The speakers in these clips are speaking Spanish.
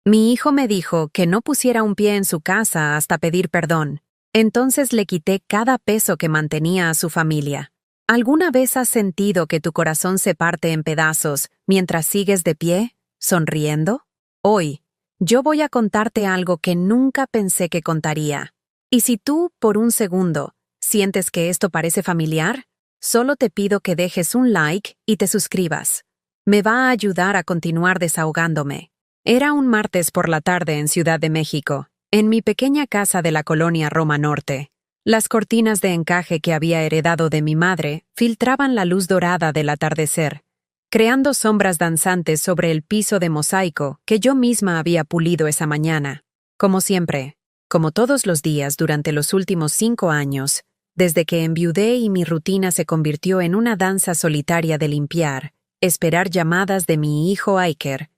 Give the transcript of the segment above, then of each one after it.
Mi hijo me dijo que no pusiera un pie en su casa hasta pedir perdón. Entonces le quité cada peso que mantenía a su familia. ¿Alguna vez has sentido que tu corazón se parte en pedazos mientras sigues de pie, sonriendo? Hoy, yo voy a contarte algo que nunca pensé que contaría. Y si tú, por un segundo, sientes que esto parece familiar, solo te pido que dejes un like y te suscribas. Me va a ayudar a continuar desahogándome. Era un martes por la tarde en Ciudad de México, en mi pequeña casa de la colonia Roma Norte. Las cortinas de encaje que había heredado de mi madre filtraban la luz dorada del atardecer, creando sombras danzantes sobre el piso de mosaico que yo misma había pulido esa mañana. Como siempre, como todos los días durante los últimos 5 años, desde que enviudé y mi rutina se convirtió en una danza solitaria de limpiar, esperar llamadas de mi hijo Iker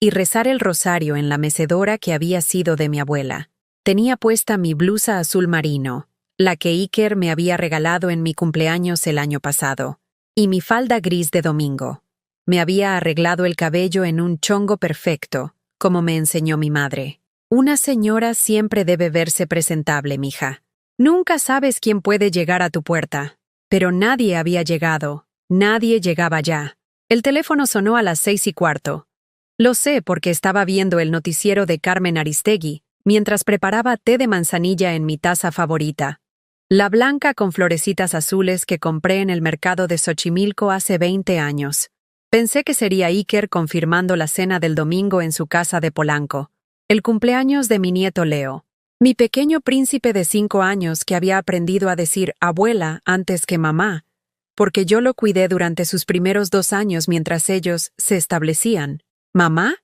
y rezar el rosario en la mecedora que había sido de mi abuela. Tenía puesta mi blusa azul marino, la que Iker me había regalado en mi cumpleaños el año pasado, y mi falda gris de domingo. Me había arreglado el cabello en un chongo perfecto, como me enseñó mi madre. Una señora siempre debe verse presentable, mija. Nunca sabes quién puede llegar a tu puerta. Pero nadie había llegado, nadie llegaba ya. El teléfono sonó a las 6:15. Lo sé porque estaba viendo el noticiero de Carmen Aristegui, mientras preparaba té de manzanilla en mi taza favorita. La blanca con florecitas azules que compré en el mercado de Xochimilco hace 20 años. Pensé que sería Iker confirmando la cena del domingo en su casa de Polanco. El cumpleaños de mi nieto Leo. Mi pequeño príncipe de 5 años que había aprendido a decir abuela antes que mamá, porque yo lo cuidé durante sus primeros 2 años mientras ellos se establecían. ¿Mamá?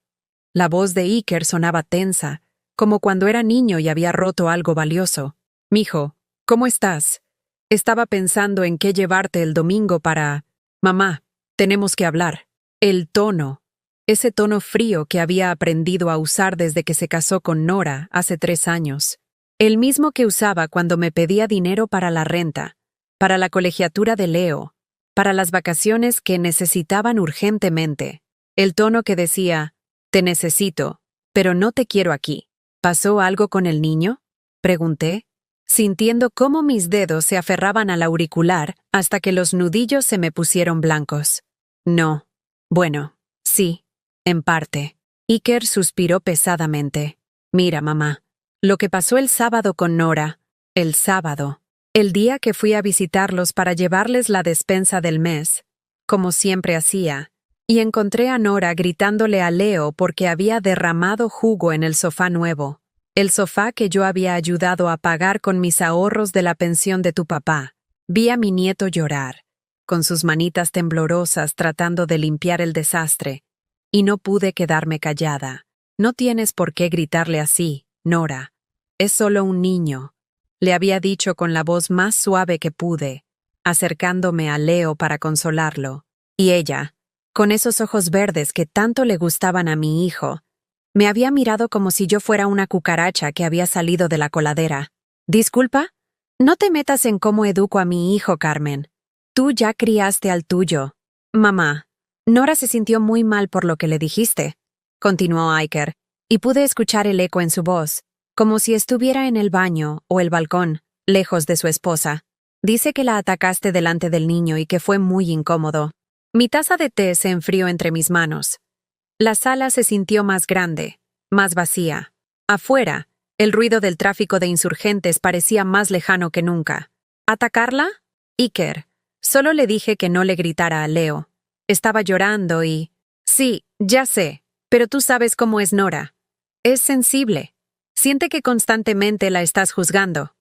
La voz de Iker sonaba tensa, como cuando era niño y había roto algo valioso. Mijo, ¿cómo estás? Estaba pensando en qué llevarte el domingo para... Mamá, tenemos que hablar. El tono. Ese tono frío que había aprendido a usar desde que se casó con Nora hace 3 años. El mismo que usaba cuando me pedía dinero para la renta, para la colegiatura de Leo, para las vacaciones que necesitaban urgentemente. El tono que decía, te necesito, pero no te quiero aquí. ¿Pasó algo con el niño? Pregunté, sintiendo cómo mis dedos se aferraban al auricular hasta que los nudillos se me pusieron blancos. No. Bueno, sí, en parte. Iker suspiró pesadamente. Mira, mamá, lo que pasó el sábado con Nora, el sábado, el día que fui a visitarlos para llevarles la despensa del mes, como siempre hacía, y encontré a Nora gritándole a Leo porque había derramado jugo en el sofá nuevo. El sofá que yo había ayudado a pagar con mis ahorros de la pensión de tu papá. Vi a mi nieto llorar, con sus manitas temblorosas tratando de limpiar el desastre, y no pude quedarme callada. No tienes por qué gritarle así, Nora. Es solo un niño, le había dicho con la voz más suave que pude, acercándome a Leo para consolarlo. Y ella, con esos ojos verdes que tanto le gustaban a mi hijo, me había mirado como si yo fuera una cucaracha que había salido de la coladera. ¿Disculpa? No te metas en cómo educo a mi hijo, Carmen. Tú ya criaste al tuyo. Mamá, Nora se sintió muy mal por lo que le dijiste, continuó Iker, y pude escuchar el eco en su voz, como si estuviera en el baño o el balcón, lejos de su esposa. Dice que la atacaste delante del niño y que fue muy incómodo. Mi taza de té se enfrió entre mis manos. La sala se sintió más grande, más vacía. Afuera, el ruido del tráfico de insurgentes parecía más lejano que nunca. ¿Atacarla? Iker, solo le dije que no le gritara a Leo. Estaba llorando y... Sí, ya sé, pero tú sabes cómo es Nora. Es sensible. Siente que constantemente la estás juzgando.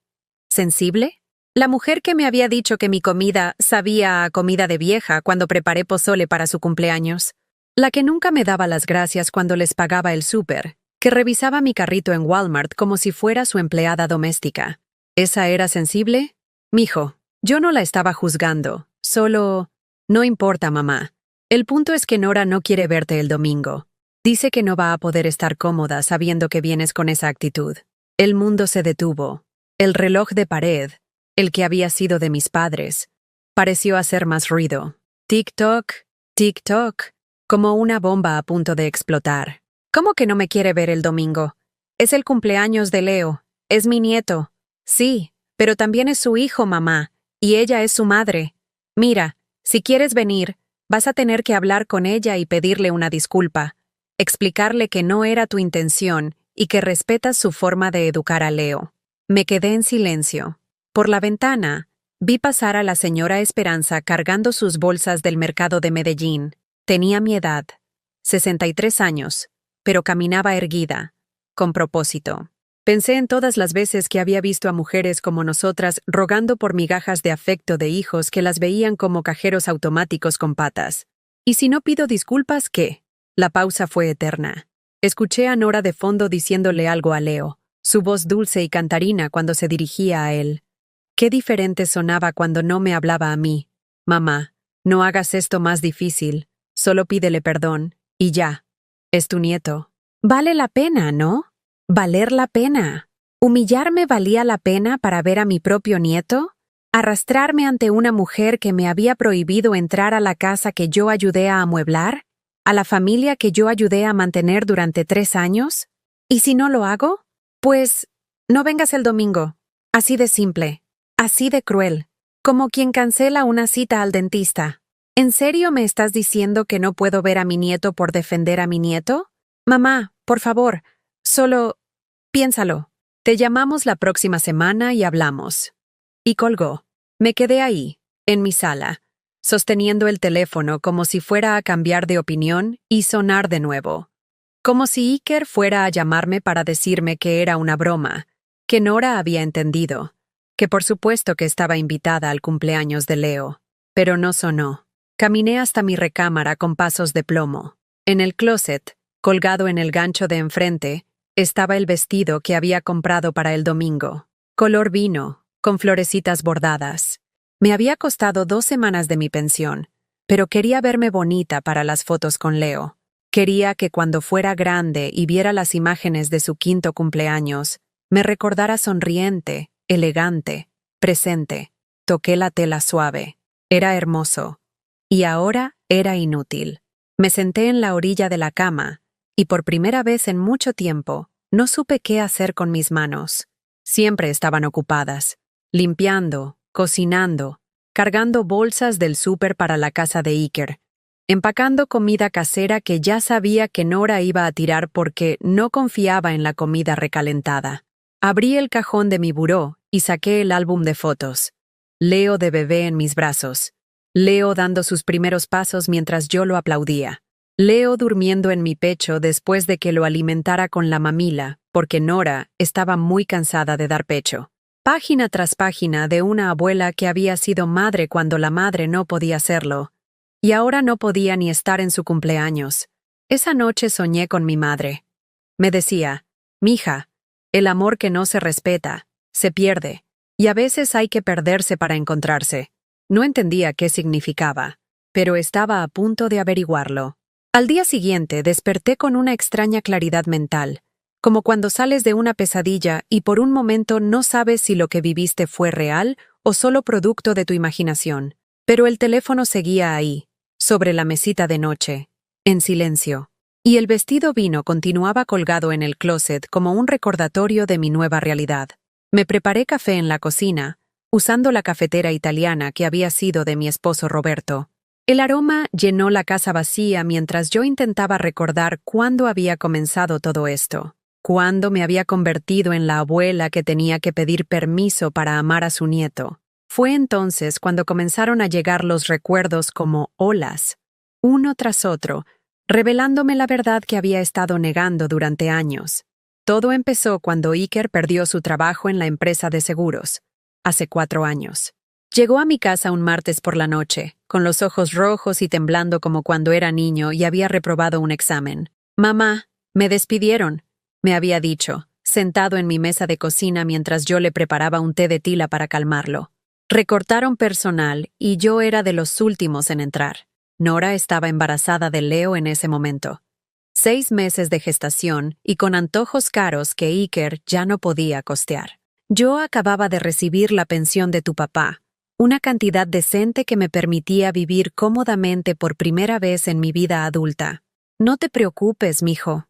¿Sensible? La mujer que me había dicho que mi comida sabía a comida de vieja cuando preparé pozole para su cumpleaños. La que nunca me daba las gracias cuando les pagaba el súper, que revisaba mi carrito en Walmart como si fuera su empleada doméstica. ¿Esa era sensible? Mijo, yo no la estaba juzgando, solo... No importa, mamá. El punto es que Nora no quiere verte el domingo. Dice que no va a poder estar cómoda sabiendo que vienes con esa actitud. El mundo se detuvo. El reloj de pared, el que había sido de mis padres, pareció hacer más ruido. Tic-toc, tic-toc, como una bomba a punto de explotar. ¿Cómo que no me quiere ver el domingo? Es el cumpleaños de Leo. Es mi nieto. Sí, pero también es su hijo, mamá, y ella es su madre. Mira, si quieres venir, vas a tener que hablar con ella y pedirle una disculpa. Explicarle que no era tu intención y que respetas su forma de educar a Leo. Me quedé en silencio. Por la ventana, vi pasar a la señora Esperanza cargando sus bolsas del mercado de Medellín. Tenía mi edad, 63 años, pero caminaba erguida, con propósito. Pensé en todas las veces que había visto a mujeres como nosotras rogando por migajas de afecto de hijos que las veían como cajeros automáticos con patas. ¿Y si no pido disculpas, qué? La pausa fue eterna. Escuché a Nora de fondo diciéndole algo a Leo, su voz dulce y cantarina cuando se dirigía a él. Qué diferente sonaba cuando no me hablaba a mí. Mamá, no hagas esto más difícil, solo pídele perdón, y ya. Es tu nieto. Vale la pena, ¿no? Valer la pena. ¿Humillarme valía la pena para ver a mi propio nieto? ¿Arrastrarme ante una mujer que me había prohibido entrar a la casa que yo ayudé a amueblar? ¿A la familia que yo ayudé a mantener durante 3 años? ¿Y si no lo hago? Pues, no vengas el domingo. Así de simple. Así de cruel. Como quien cancela una cita al dentista. ¿En serio me estás diciendo que no puedo ver a mi nieto por defender a mi nieto? Mamá, por favor, solo piénsalo. Te llamamos la próxima semana y hablamos. Y colgó. Me quedé ahí, en mi sala, sosteniendo el teléfono como si fuera a cambiar de opinión y sonar de nuevo. Como si Iker fuera a llamarme para decirme que era una broma, que Nora había entendido, que por supuesto que estaba invitada al cumpleaños de Leo. Pero no sonó. Caminé hasta mi recámara con pasos de plomo. En el closet, colgado en el gancho de enfrente, estaba el vestido que había comprado para el domingo. Color vino, con florecitas bordadas. Me había costado 2 semanas de mi pensión, pero quería verme bonita para las fotos con Leo. Quería que cuando fuera grande y viera las imágenes de su 5º cumpleaños, me recordara sonriente, elegante, presente. Toqué la tela suave. Era hermoso. Y ahora era inútil. Me senté en la orilla de la cama, y por primera vez en mucho tiempo, no supe qué hacer con mis manos. Siempre estaban ocupadas, limpiando, cocinando, cargando bolsas del súper para la casa de Iker, empacando comida casera que ya sabía que Nora iba a tirar porque no confiaba en la comida recalentada. Abrí el cajón de mi buró y saqué el álbum de fotos. Leo de bebé en mis brazos. Leo dando sus primeros pasos mientras yo lo aplaudía. Leo durmiendo en mi pecho después de que lo alimentara con la mamila, porque Nora estaba muy cansada de dar pecho. Página tras página de una abuela que había sido madre cuando la madre no podía serlo. Y ahora no podía ni estar en su cumpleaños. Esa noche soñé con mi madre. Me decía, mija, el amor que no se respeta, se pierde, y a veces hay que perderse para encontrarse. No entendía qué significaba, pero estaba a punto de averiguarlo. Al día siguiente desperté con una extraña claridad mental, como cuando sales de una pesadilla y por un momento no sabes si lo que viviste fue real o solo producto de tu imaginación. Pero el teléfono seguía ahí, sobre la mesita de noche, en silencio. Y el vestido vino continuaba colgado en el closet como un recordatorio de mi nueva realidad. Me preparé café en la cocina, usando la cafetera italiana que había sido de mi esposo Roberto. El aroma llenó la casa vacía mientras yo intentaba recordar cuándo había comenzado todo esto, cuándo me había convertido en la abuela que tenía que pedir permiso para amar a su nieto. Fue entonces cuando comenzaron a llegar los recuerdos como olas, uno tras otro, revelándome la verdad que había estado negando durante años. Todo empezó cuando Iker perdió su trabajo en la empresa de seguros, hace 4 años. Llegó a mi casa un martes por la noche, con los ojos rojos y temblando como cuando era niño y había reprobado un examen. Mamá, me despidieron, me había dicho, sentado en mi mesa de cocina mientras yo le preparaba un té de tila para calmarlo. Recortaron personal y yo era de los últimos en entrar. Nora estaba embarazada de Leo en ese momento. 6 meses de gestación y con antojos caros que Iker ya no podía costear. Yo acababa de recibir la pensión de tu papá, una cantidad decente que me permitía vivir cómodamente por primera vez en mi vida adulta. No te preocupes, mijo.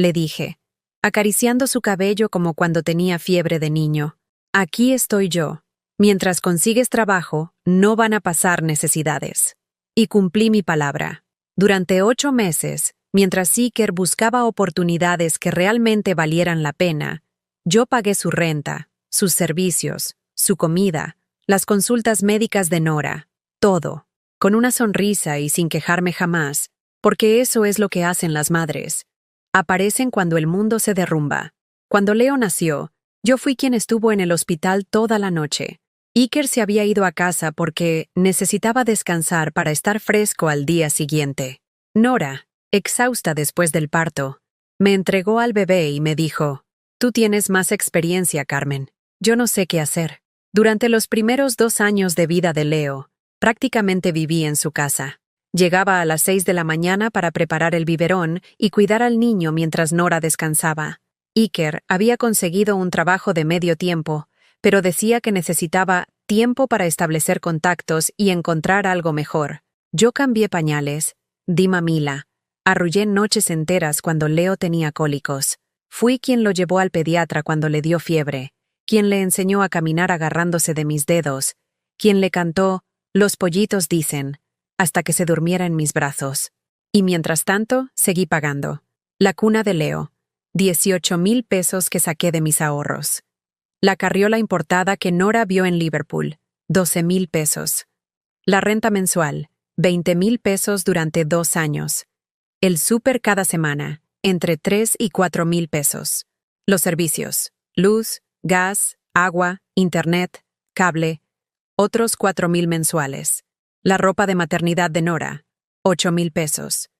le dije, acariciando su cabello como cuando tenía fiebre de niño. Aquí estoy yo. Mientras consigues trabajo, no van a pasar necesidades. Y cumplí mi palabra. Durante 8 meses, mientras Iker buscaba oportunidades que realmente valieran la pena, yo pagué su renta, sus servicios, su comida, las consultas médicas de Nora, todo, con una sonrisa y sin quejarme jamás, porque eso es lo que hacen las madres. Aparecen cuando el mundo se derrumba. Cuando Leo nació, yo fui quien estuvo en el hospital toda la noche. Iker se había ido a casa porque necesitaba descansar para estar fresco al día siguiente. Nora, exhausta después del parto, me entregó al bebé y me dijo, «Tú tienes más experiencia, Carmen. Yo no sé qué hacer». Durante los primeros 2 años de vida de Leo, prácticamente viví en su casa. Llegaba a las 6 de la mañana para preparar el biberón y cuidar al niño mientras Nora descansaba. Iker había conseguido un trabajo de medio tiempo, pero decía que necesitaba tiempo para establecer contactos y encontrar algo mejor. Yo cambié pañales, di mamila, arrullé noches enteras cuando Leo tenía cólicos. Fui quien lo llevó al pediatra cuando le dio fiebre, quien le enseñó a caminar agarrándose de mis dedos, quien le cantó «Los pollitos dicen», hasta que se durmiera en mis brazos. Y mientras tanto, seguí pagando. La cuna de Leo, 18,000 pesos que saqué de mis ahorros. La carriola importada que Nora vio en Liverpool, 12,000 pesos. La renta mensual, 20,000 pesos durante 2 años. El súper cada semana, entre 3 y 4,000 pesos. Los servicios, luz, gas, agua, internet, cable, otros 4,000 mensuales. La ropa de maternidad de Nora, 8,000 pesos.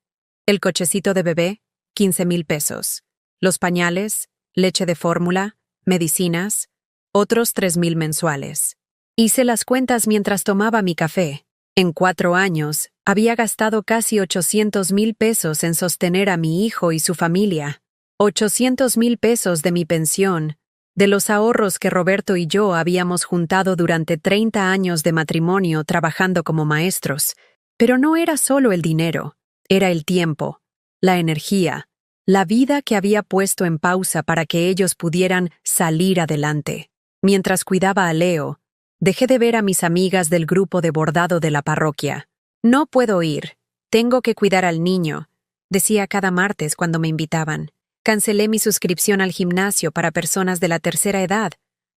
El cochecito de bebé, 15,000 pesos. Los pañales, leche de fórmula, medicinas, otros 3,000 mensuales. Hice las cuentas mientras tomaba mi café. En 4 años, había gastado casi 800,000 pesos en sostener a mi hijo y su familia. 800,000 pesos de mi pensión, de los ahorros que Roberto y yo habíamos juntado durante 30 años de matrimonio trabajando como maestros. Pero no era solo el dinero, era el tiempo, la energía, la vida que había puesto en pausa para que ellos pudieran salir adelante. Mientras cuidaba a Leo, dejé de ver a mis amigas del grupo de bordado de la parroquia. «No puedo ir, tengo que cuidar al niño», decía cada martes cuando me invitaban. Cancelé mi suscripción al gimnasio para personas de la tercera edad,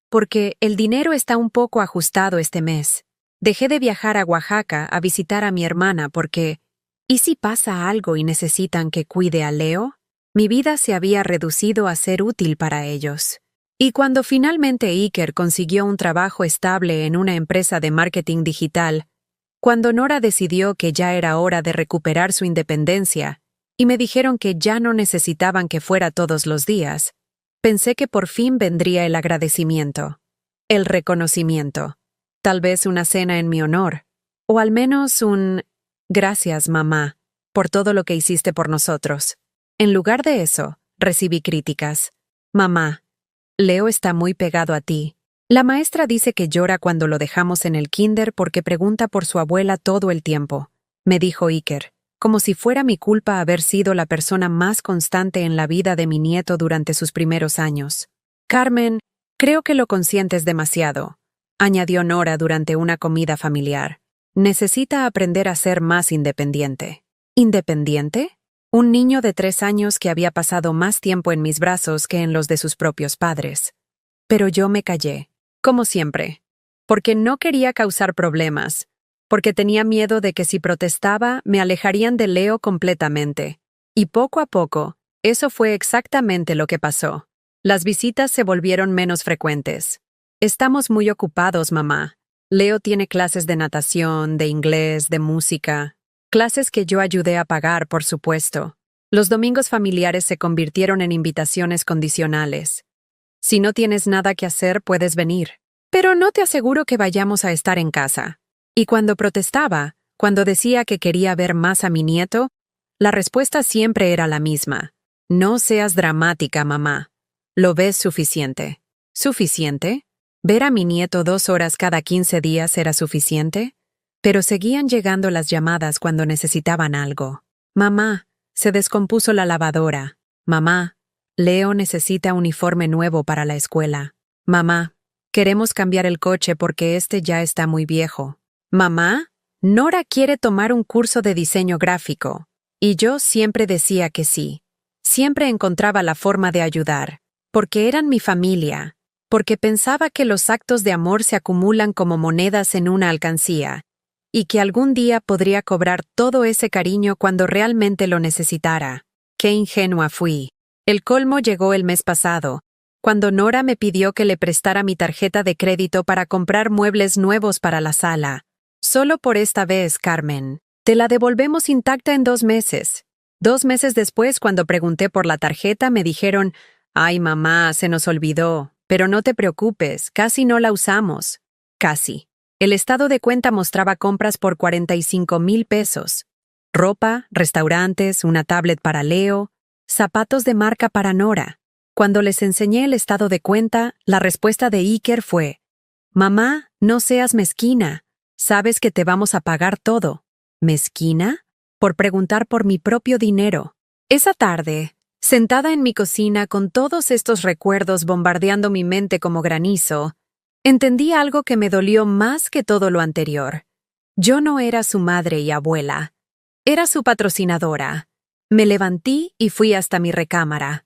porque el dinero está un poco ajustado este mes. Dejé de viajar a Oaxaca a visitar a mi hermana porque, ¿y si pasa algo y necesitan que cuide a Leo? Mi vida se había reducido a ser útil para ellos. Y cuando finalmente Iker consiguió un trabajo estable en una empresa de marketing digital, cuando Nora decidió que ya era hora de recuperar su independencia, y me dijeron que ya no necesitaban que fuera todos los días, pensé que por fin vendría el agradecimiento, el reconocimiento, tal vez una cena en mi honor, o al menos un «Gracias, mamá, por todo lo que hiciste por nosotros». En lugar de eso, recibí críticas. «Mamá, Leo está muy pegado a ti. La maestra dice que llora cuando lo dejamos en el kinder porque pregunta por su abuela todo el tiempo», me dijo Iker, como si fuera mi culpa haber sido la persona más constante en la vida de mi nieto durante sus primeros años. «Carmen, creo que lo consientes demasiado», añadió Nora durante una comida familiar. «Necesita aprender a ser más independiente». ¿Independiente? Un niño de 3 años que había pasado más tiempo en mis brazos que en los de sus propios padres. Pero yo me callé, como siempre, porque no quería causar problemas, porque tenía miedo de que si protestaba me alejarían de Leo completamente. Y poco a poco, eso fue exactamente lo que pasó. Las visitas se volvieron menos frecuentes. «Estamos muy ocupados, mamá. Leo tiene clases de natación, de inglés, de música. Clases que yo ayudé a pagar, por supuesto. Los domingos familiares se convirtieron en invitaciones condicionales. Si no tienes nada que hacer, puedes venir. Pero no te aseguro que vayamos a estar en casa». Y cuando protestaba, cuando decía que quería ver más a mi nieto, la respuesta siempre era la misma. «No seas dramática, mamá. ¿Lo ves suficiente?» ¿Suficiente? ¿Ver a mi nieto 2 horas cada 15 días era suficiente? Pero seguían llegando las llamadas cuando necesitaban algo. «Mamá, se descompuso la lavadora». Mamá, Leo necesita uniforme nuevo para la escuela. Mamá, queremos cambiar el coche porque este ya está muy viejo. Mamá, Nora quiere tomar un curso de diseño gráfico. Y yo siempre decía que sí. Siempre encontraba la forma de ayudar, porque eran mi familia, porque pensaba que los actos de amor se acumulan como monedas en una alcancía, y que algún día podría cobrar todo ese cariño cuando realmente lo necesitara. Qué ingenua fui. El colmo llegó el mes pasado, cuando Nora me pidió que le prestara mi tarjeta de crédito para comprar muebles nuevos para la sala. Solo por esta vez, Carmen. Te la devolvemos intacta en 2 meses. 2 meses después, cuando pregunté por la tarjeta, me dijeron, «Ay, mamá, se nos olvidó. Pero no te preocupes, casi no la usamos». Casi. El estado de cuenta mostraba compras por 45,000 pesos. Ropa, restaurantes, una tablet para Leo, zapatos de marca para Nora. Cuando les enseñé el estado de cuenta, la respuesta de Iker fue, «Mamá, no seas mezquina. Sabes que te vamos a pagar todo». ¿Mezquina? Por preguntar por mi propio dinero. Esa tarde, sentada en mi cocina con todos estos recuerdos bombardeando mi mente como granizo, entendí algo que me dolió más que todo lo anterior. Yo no era su madre y abuela. Era su patrocinadora. Me levanté y fui hasta mi recámara.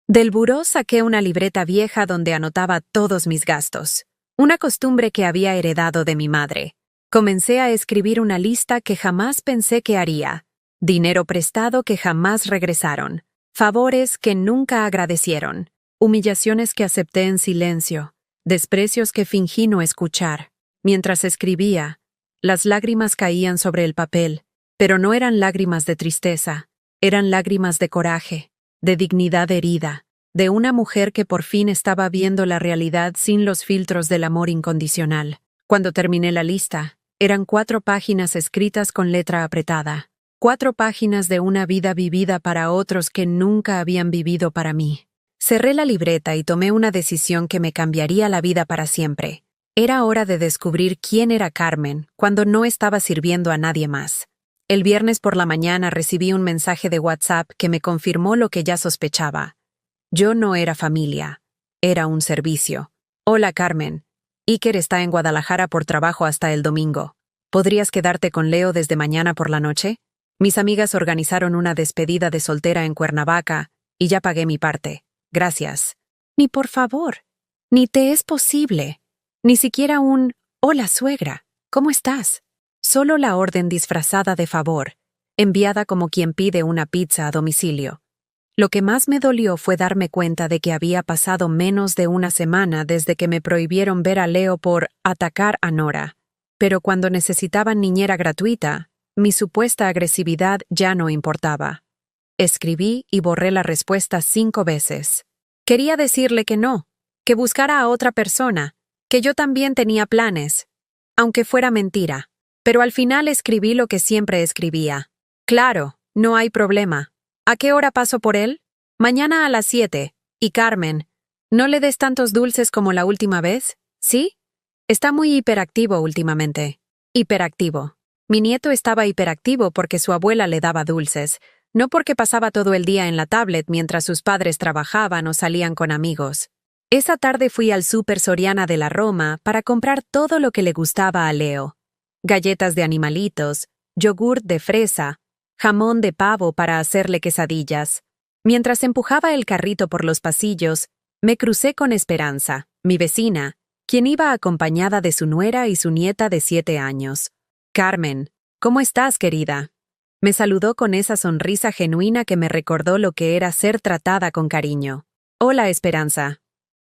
Del buró saqué una libreta vieja donde anotaba todos mis gastos, una costumbre que había heredado de mi madre. Comencé a escribir una lista que jamás pensé que haría, dinero prestado que jamás regresaron, favores que nunca agradecieron, humillaciones que acepté en silencio, desprecios que fingí no escuchar. Mientras escribía, las lágrimas caían sobre el papel, pero no eran lágrimas de tristeza, eran lágrimas de coraje, de dignidad herida, de una mujer que por fin estaba viendo la realidad sin los filtros del amor incondicional. Cuando terminé la lista, eran 4 páginas escritas con letra apretada, 4 páginas de una vida vivida para otros que nunca habían vivido para mí. Cerré la libreta y tomé una decisión que me cambiaría la vida para siempre. Era hora de descubrir quién era Carmen cuando no estaba sirviendo a nadie más. El viernes por la mañana recibí un mensaje de WhatsApp que me confirmó lo que ya sospechaba. Yo no era familia, era un servicio. Hola, Carmen. Iker está en Guadalajara por trabajo hasta el domingo. ¿Podrías quedarte con Leo desde mañana por la noche? Mis amigas organizaron una despedida de soltera en Cuernavaca y ya pagué mi parte. Gracias. Ni por favor. Ni te es posible. Ni siquiera un «Hola, suegra. ¿Cómo estás?» Solo la orden disfrazada de favor, enviada como quien pide una pizza a domicilio. Lo que más me dolió fue darme cuenta de que había pasado menos de una semana desde que me prohibieron ver a Leo por atacar a Nora. Pero cuando necesitaban niñera gratuita, mi supuesta agresividad ya no importaba. Escribí y borré la respuesta 5 veces. Quería decirle que no, que buscara a otra persona, que yo también tenía planes, aunque fuera mentira. Pero al final escribí lo que siempre escribía. Claro, no hay problema. ¿A qué hora paso por él? Mañana a las 7. Y Carmen, ¿no le des tantos dulces como la última vez? ¿Sí? Está muy hiperactivo últimamente. Hiperactivo. Mi nieto estaba hiperactivo porque su abuela le daba dulces, no porque pasaba todo el día en la tablet mientras sus padres trabajaban o salían con amigos. Esa tarde fui al Súper Soriana de la Roma para comprar todo lo que le gustaba a Leo. Galletas de animalitos, yogur de fresa, jamón de pavo para hacerle quesadillas. Mientras empujaba el carrito por los pasillos, me crucé con Esperanza, mi vecina, quien iba acompañada de su nuera y su nieta de 7 años. «Carmen, ¿cómo estás, querida?» Me saludó con esa sonrisa genuina que me recordó lo que era ser tratada con cariño. «Hola, Esperanza.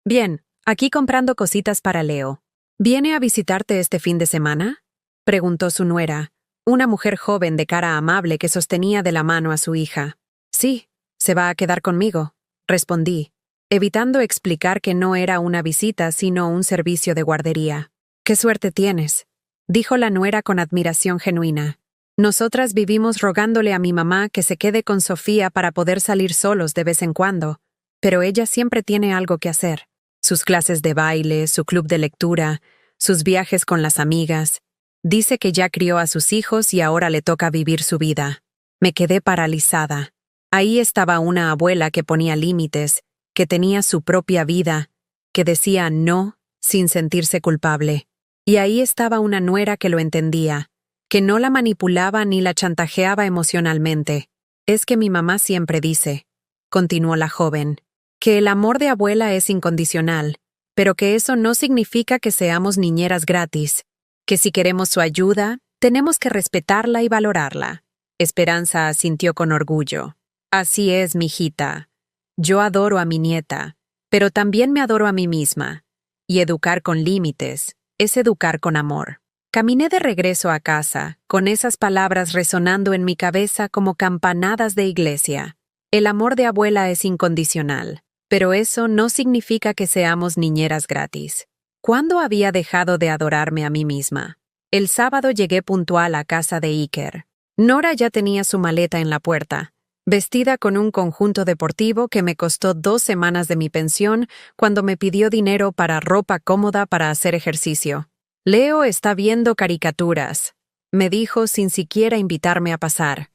Bien, aquí comprando cositas para Leo. ¿Viene a visitarte este fin de semana?», preguntó su nuera, una mujer joven de cara amable que sostenía de la mano a su hija. «Sí, se va a quedar conmigo», respondí, evitando explicar que no era una visita sino un servicio de guardería. «¡Qué suerte tienes!», dijo la nuera con admiración genuina. «Nosotras vivimos rogándole a mi mamá que se quede con Sofía para poder salir solos de vez en cuando, pero ella siempre tiene algo que hacer. Sus clases de baile, su club de lectura, sus viajes con las amigas. Dice que ya crió a sus hijos y ahora le toca vivir su vida». Me quedé paralizada. Ahí estaba una abuela que ponía límites, que tenía su propia vida, que decía no sin sentirse culpable. Y ahí estaba una nuera que lo entendía, que no la manipulaba ni la chantajeaba emocionalmente. Es que mi mamá siempre dice, continuó la joven, que el amor de abuela es incondicional, pero que eso no significa que seamos niñeras gratis, que si queremos su ayuda, tenemos que respetarla y valorarla. Esperanza asintió con orgullo. Así es, mijita. Yo adoro a mi nieta, pero también me adoro a mí misma. Y educar con límites es educar con amor. Caminé de regreso a casa, con esas palabras resonando en mi cabeza como campanadas de iglesia. El amor de abuela es incondicional, pero eso no significa que seamos niñeras gratis. ¿Cuándo había dejado de adorarme a mí misma? El sábado llegué puntual a casa de Iker. Nora ya tenía su maleta en la puerta, vestida con un conjunto deportivo que me costó 2 semanas de mi pensión cuando me pidió dinero para ropa cómoda para hacer ejercicio. Leo está viendo caricaturas, me dijo sin siquiera invitarme a pasar.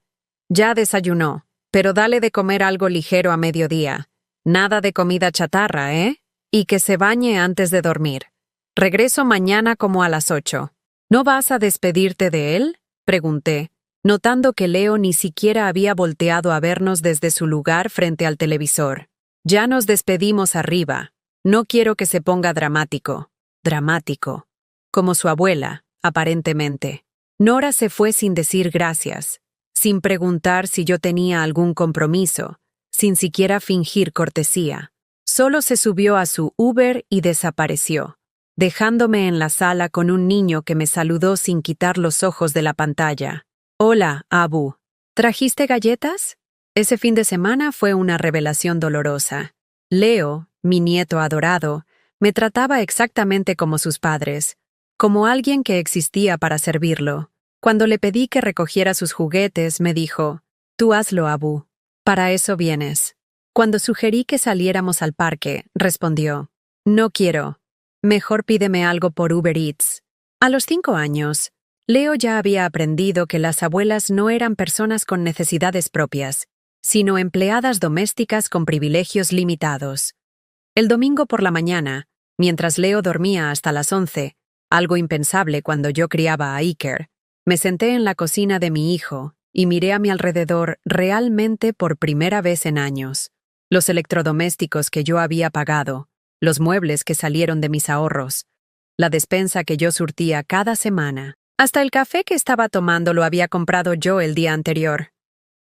Ya desayunó, pero dale de comer algo ligero a mediodía. Nada de comida chatarra, ¿eh? Y que se bañe antes de dormir. Regreso mañana como a las 8. ¿No vas a despedirte de él?, pregunté, notando que Leo ni siquiera había volteado a vernos desde su lugar frente al televisor. Ya nos despedimos arriba. No quiero que se ponga dramático. Dramático. Como su abuela, aparentemente. Nora se fue sin decir gracias, sin preguntar si yo tenía algún compromiso, sin siquiera fingir cortesía. Solo se subió a su Uber y desapareció, dejándome en la sala con un niño que me saludó sin quitar los ojos de la pantalla. Hola, Abu. ¿Trajiste galletas? Ese fin de semana fue una revelación dolorosa. Leo, mi nieto adorado, me trataba exactamente como sus padres, como alguien que existía para servirlo. Cuando le pedí que recogiera sus juguetes, me dijo, «Tú hazlo, Abu. Para eso vienes». Cuando sugerí que saliéramos al parque, respondió, «No quiero. Mejor pídeme algo por Uber Eats». A los 5 años, Leo ya había aprendido que las abuelas no eran personas con necesidades propias, sino empleadas domésticas con privilegios limitados. El domingo por la mañana, mientras Leo dormía hasta las 11, algo impensable cuando yo criaba a Iker, me senté en la cocina de mi hijo y miré a mi alrededor realmente por primera vez en años. Los electrodomésticos que yo había pagado, los muebles que salieron de mis ahorros, la despensa que yo surtía cada semana. Hasta el café que estaba tomando lo había comprado yo el día anterior.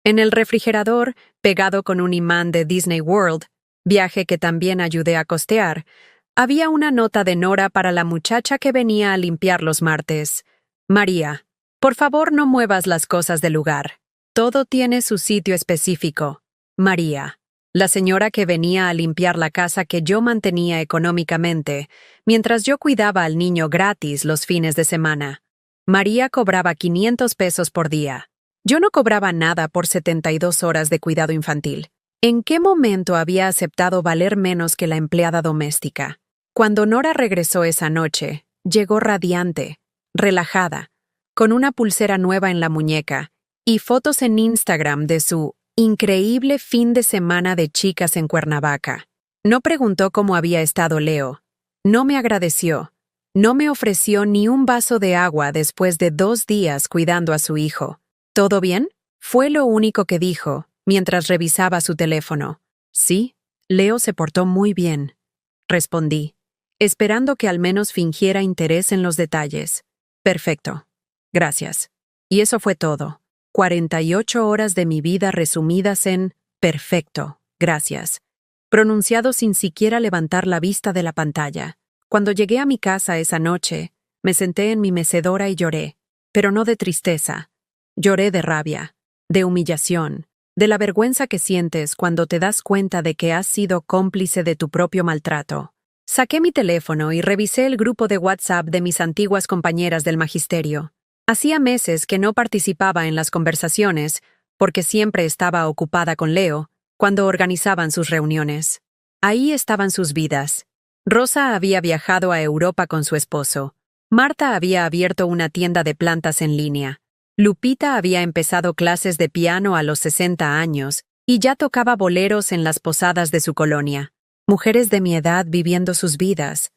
En el refrigerador, pegado con un imán de Disney World, viaje que también ayudé a costear, había una nota de Nora para la muchacha que venía a limpiar los martes. María, por favor no muevas las cosas del lugar. Todo tiene su sitio específico. María, la señora que venía a limpiar la casa que yo mantenía económicamente, mientras yo cuidaba al niño gratis los fines de semana. María cobraba 500 pesos por día. Yo no cobraba nada por 72 horas de cuidado infantil. ¿En qué momento había aceptado valer menos que la empleada doméstica? Cuando Nora regresó esa noche, llegó radiante, relajada, con una pulsera nueva en la muñeca y fotos en Instagram de su increíble fin de semana de chicas en Cuernavaca. No preguntó cómo había estado Leo. No me agradeció. No me ofreció ni un vaso de agua después de 2 días cuidando a su hijo. ¿Todo bien?, fue lo único que dijo mientras revisaba su teléfono. Sí, Leo se portó muy bien, respondí, esperando que al menos fingiera interés en los detalles. Perfecto. Gracias. Y eso fue todo. 48 horas de mi vida resumidas en perfecto, gracias, pronunciado sin siquiera levantar la vista de la pantalla. Cuando llegué a mi casa esa noche, me senté en mi mecedora y lloré, pero no de tristeza. Lloré de rabia, de humillación, de la vergüenza que sientes cuando te das cuenta de que has sido cómplice de tu propio maltrato. Saqué mi teléfono y revisé el grupo de WhatsApp de mis antiguas compañeras del magisterio. Hacía meses que no participaba en las conversaciones porque siempre estaba ocupada con Leo cuando organizaban sus reuniones. Ahí estaban sus vidas. Rosa había viajado a Europa con su esposo. Marta había abierto una tienda de plantas en línea. Lupita había empezado clases de piano a los 60 años y ya tocaba boleros en las posadas de su colonia. Mujeres de mi edad viviendo sus vidas,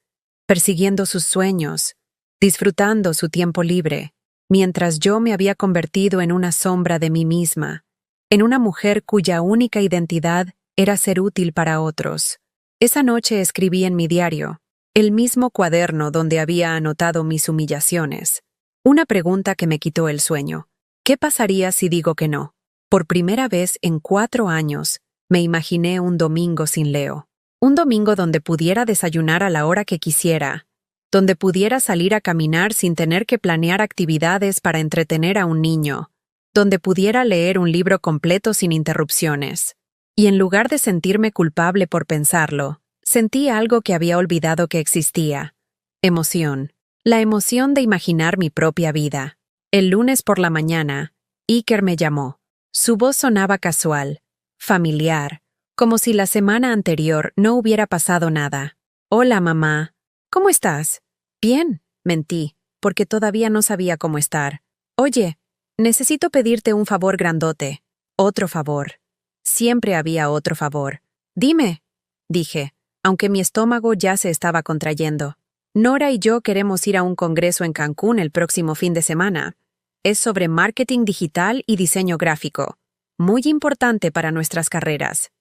persiguiendo sus sueños, disfrutando su tiempo libre, mientras yo me había convertido en una sombra de mí misma, en una mujer cuya única identidad era ser útil para otros. Esa noche escribí en mi diario, el mismo cuaderno donde había anotado mis humillaciones, una pregunta que me quitó el sueño. ¿Qué pasaría si digo que no? Por primera vez en 4 años, me imaginé un domingo sin Leo. Un domingo donde pudiera desayunar a la hora que quisiera, donde pudiera salir a caminar sin tener que planear actividades para entretener a un niño, donde pudiera leer un libro completo sin interrupciones. Y en lugar de sentirme culpable por pensarlo, sentí algo que había olvidado que existía. Emoción. La emoción de imaginar mi propia vida. El lunes por la mañana, Iker me llamó. Su voz sonaba casual, familiar, como si la semana anterior no hubiera pasado nada. Hola, mamá. ¿Cómo estás? Bien, mentí, porque todavía no sabía cómo estar. Oye, necesito pedirte un favor grandote. Otro favor. Siempre había otro favor. Dime, dije, aunque mi estómago ya se estaba contrayendo. Nora y yo queremos ir a un congreso en Cancún el próximo fin de semana. Es sobre marketing digital y diseño gráfico. Muy importante para nuestras carreras.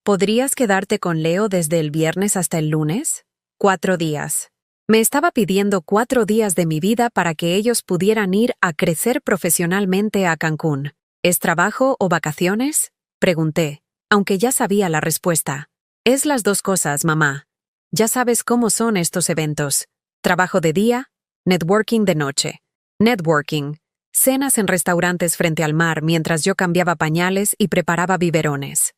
¿Podrías quedarte con Leo desde el viernes hasta el lunes? 4 días. Me estaba pidiendo 4 días de mi vida para que ellos pudieran ir a crecer profesionalmente a Cancún. ¿Es trabajo o vacaciones? Pregunté, aunque ya sabía la respuesta. Es las dos cosas, mamá. Ya sabes cómo son estos eventos. Trabajo de día, networking de noche. Networking. Cenas en restaurantes frente al mar mientras yo cambiaba pañales y preparaba biberones.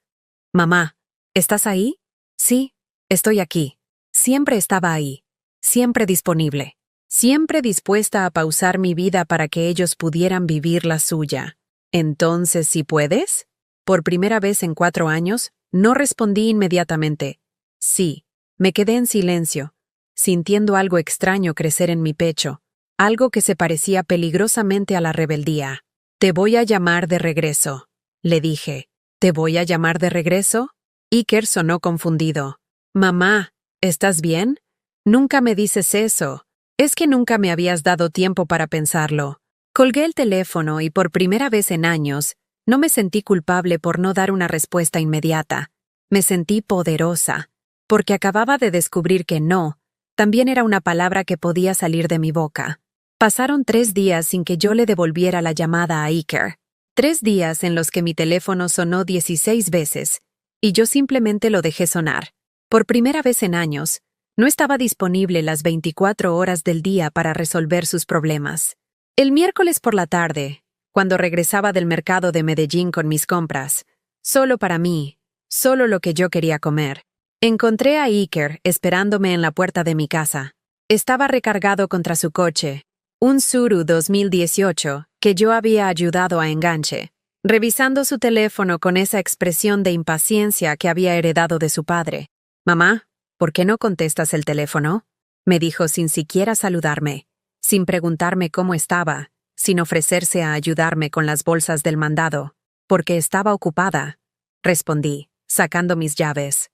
Mamá, ¿estás ahí? Sí, estoy aquí. Siempre estaba ahí. Siempre disponible. Siempre dispuesta a pausar mi vida para que ellos pudieran vivir la suya. Entonces, ¿sí puedes? Por primera vez en 4 años, no respondí inmediatamente. Sí. Me quedé en silencio, sintiendo algo extraño crecer en mi pecho, algo que se parecía peligrosamente a la rebeldía. Te voy a llamar de regreso, le dije. ¿Te voy a llamar de regreso? Iker sonó confundido. Mamá, ¿estás bien? Nunca me dices eso. Es que nunca me habías dado tiempo para pensarlo. Colgué el teléfono y por primera vez en años, no me sentí culpable por no dar una respuesta inmediata. Me sentí poderosa, porque acababa de descubrir que no, también era una palabra que podía salir de mi boca. Pasaron 3 días sin que yo le devolviera la llamada a Iker. 3 días en los que mi teléfono sonó 16 veces, y yo simplemente lo dejé sonar. Por primera vez en años, no estaba disponible las 24 horas del día para resolver sus problemas. El miércoles por la tarde, cuando regresaba del mercado de Medellín con mis compras, solo para mí, solo lo que yo quería comer, encontré a Iker esperándome en la puerta de mi casa. Estaba recargado contra su coche, un Tsuru 2018 que yo había ayudado a enganche, revisando su teléfono con esa expresión de impaciencia que había heredado de su padre. «Mamá, ¿por qué no contestas el teléfono?», me dijo sin siquiera saludarme, sin preguntarme cómo estaba, sin ofrecerse a ayudarme con las bolsas del mandado. «Porque estaba ocupada», respondí, sacando mis llaves.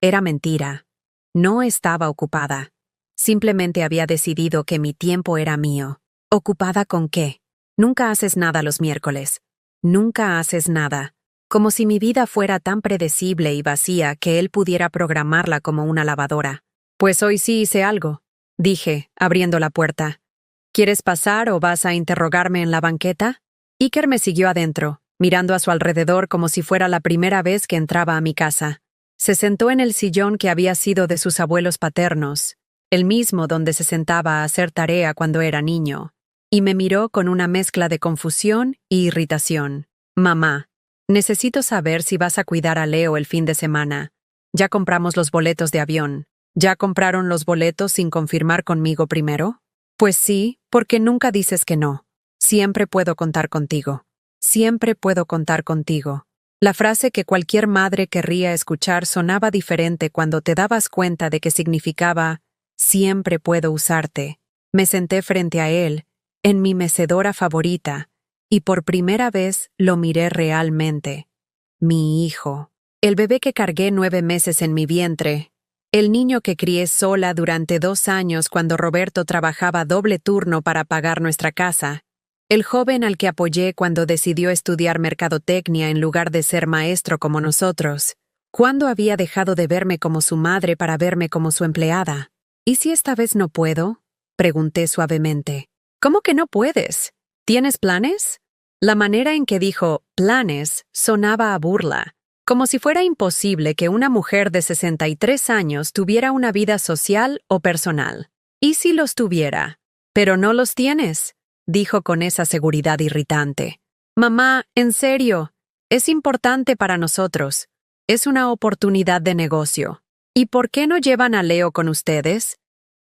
Era mentira. No estaba ocupada. Simplemente había decidido que mi tiempo era mío. ¿Ocupada con qué? Nunca haces nada los miércoles. Nunca haces nada. Como si mi vida fuera tan predecible y vacía que él pudiera programarla como una lavadora. Pues hoy sí hice algo, dije, abriendo la puerta. ¿Quieres pasar o vas a interrogarme en la banqueta? Iker me siguió adentro, mirando a su alrededor como si fuera la primera vez que entraba a mi casa. Se sentó en el sillón que había sido de sus abuelos paternos, el mismo donde se sentaba a hacer tarea cuando era niño, y me miró con una mezcla de confusión y irritación. «Mamá, necesito saber si vas a cuidar a Leo el fin de semana. Ya compramos los boletos de avión. ¿Ya compraron los boletos sin confirmar conmigo primero?» «Pues sí, porque nunca dices que no. Siempre puedo contar contigo. Siempre puedo contar contigo». La frase que cualquier madre querría escuchar sonaba diferente cuando te dabas cuenta de que significaba «siempre puedo usarte». Me senté frente a él, en mi mecedora favorita, y por primera vez lo miré realmente. Mi hijo. El bebé que cargué 9 meses en mi vientre. El niño que crié sola durante 2 años cuando Roberto trabajaba doble turno para pagar nuestra casa. El joven al que apoyé cuando decidió estudiar mercadotecnia en lugar de ser maestro como nosotros. ¿Cuándo había dejado de verme como su madre para verme como su empleada? ¿Y si esta vez no puedo? Pregunté suavemente. ¿Cómo que no puedes? ¿Tienes planes? La manera en que dijo planes sonaba a burla, como si fuera imposible que una mujer de 63 años tuviera una vida social o personal. ¿Y si los tuviera? Pero no los tienes, dijo con esa seguridad irritante. Mamá, en serio, es importante para nosotros. Es una oportunidad de negocio. ¿Y por qué no llevan a Leo con ustedes?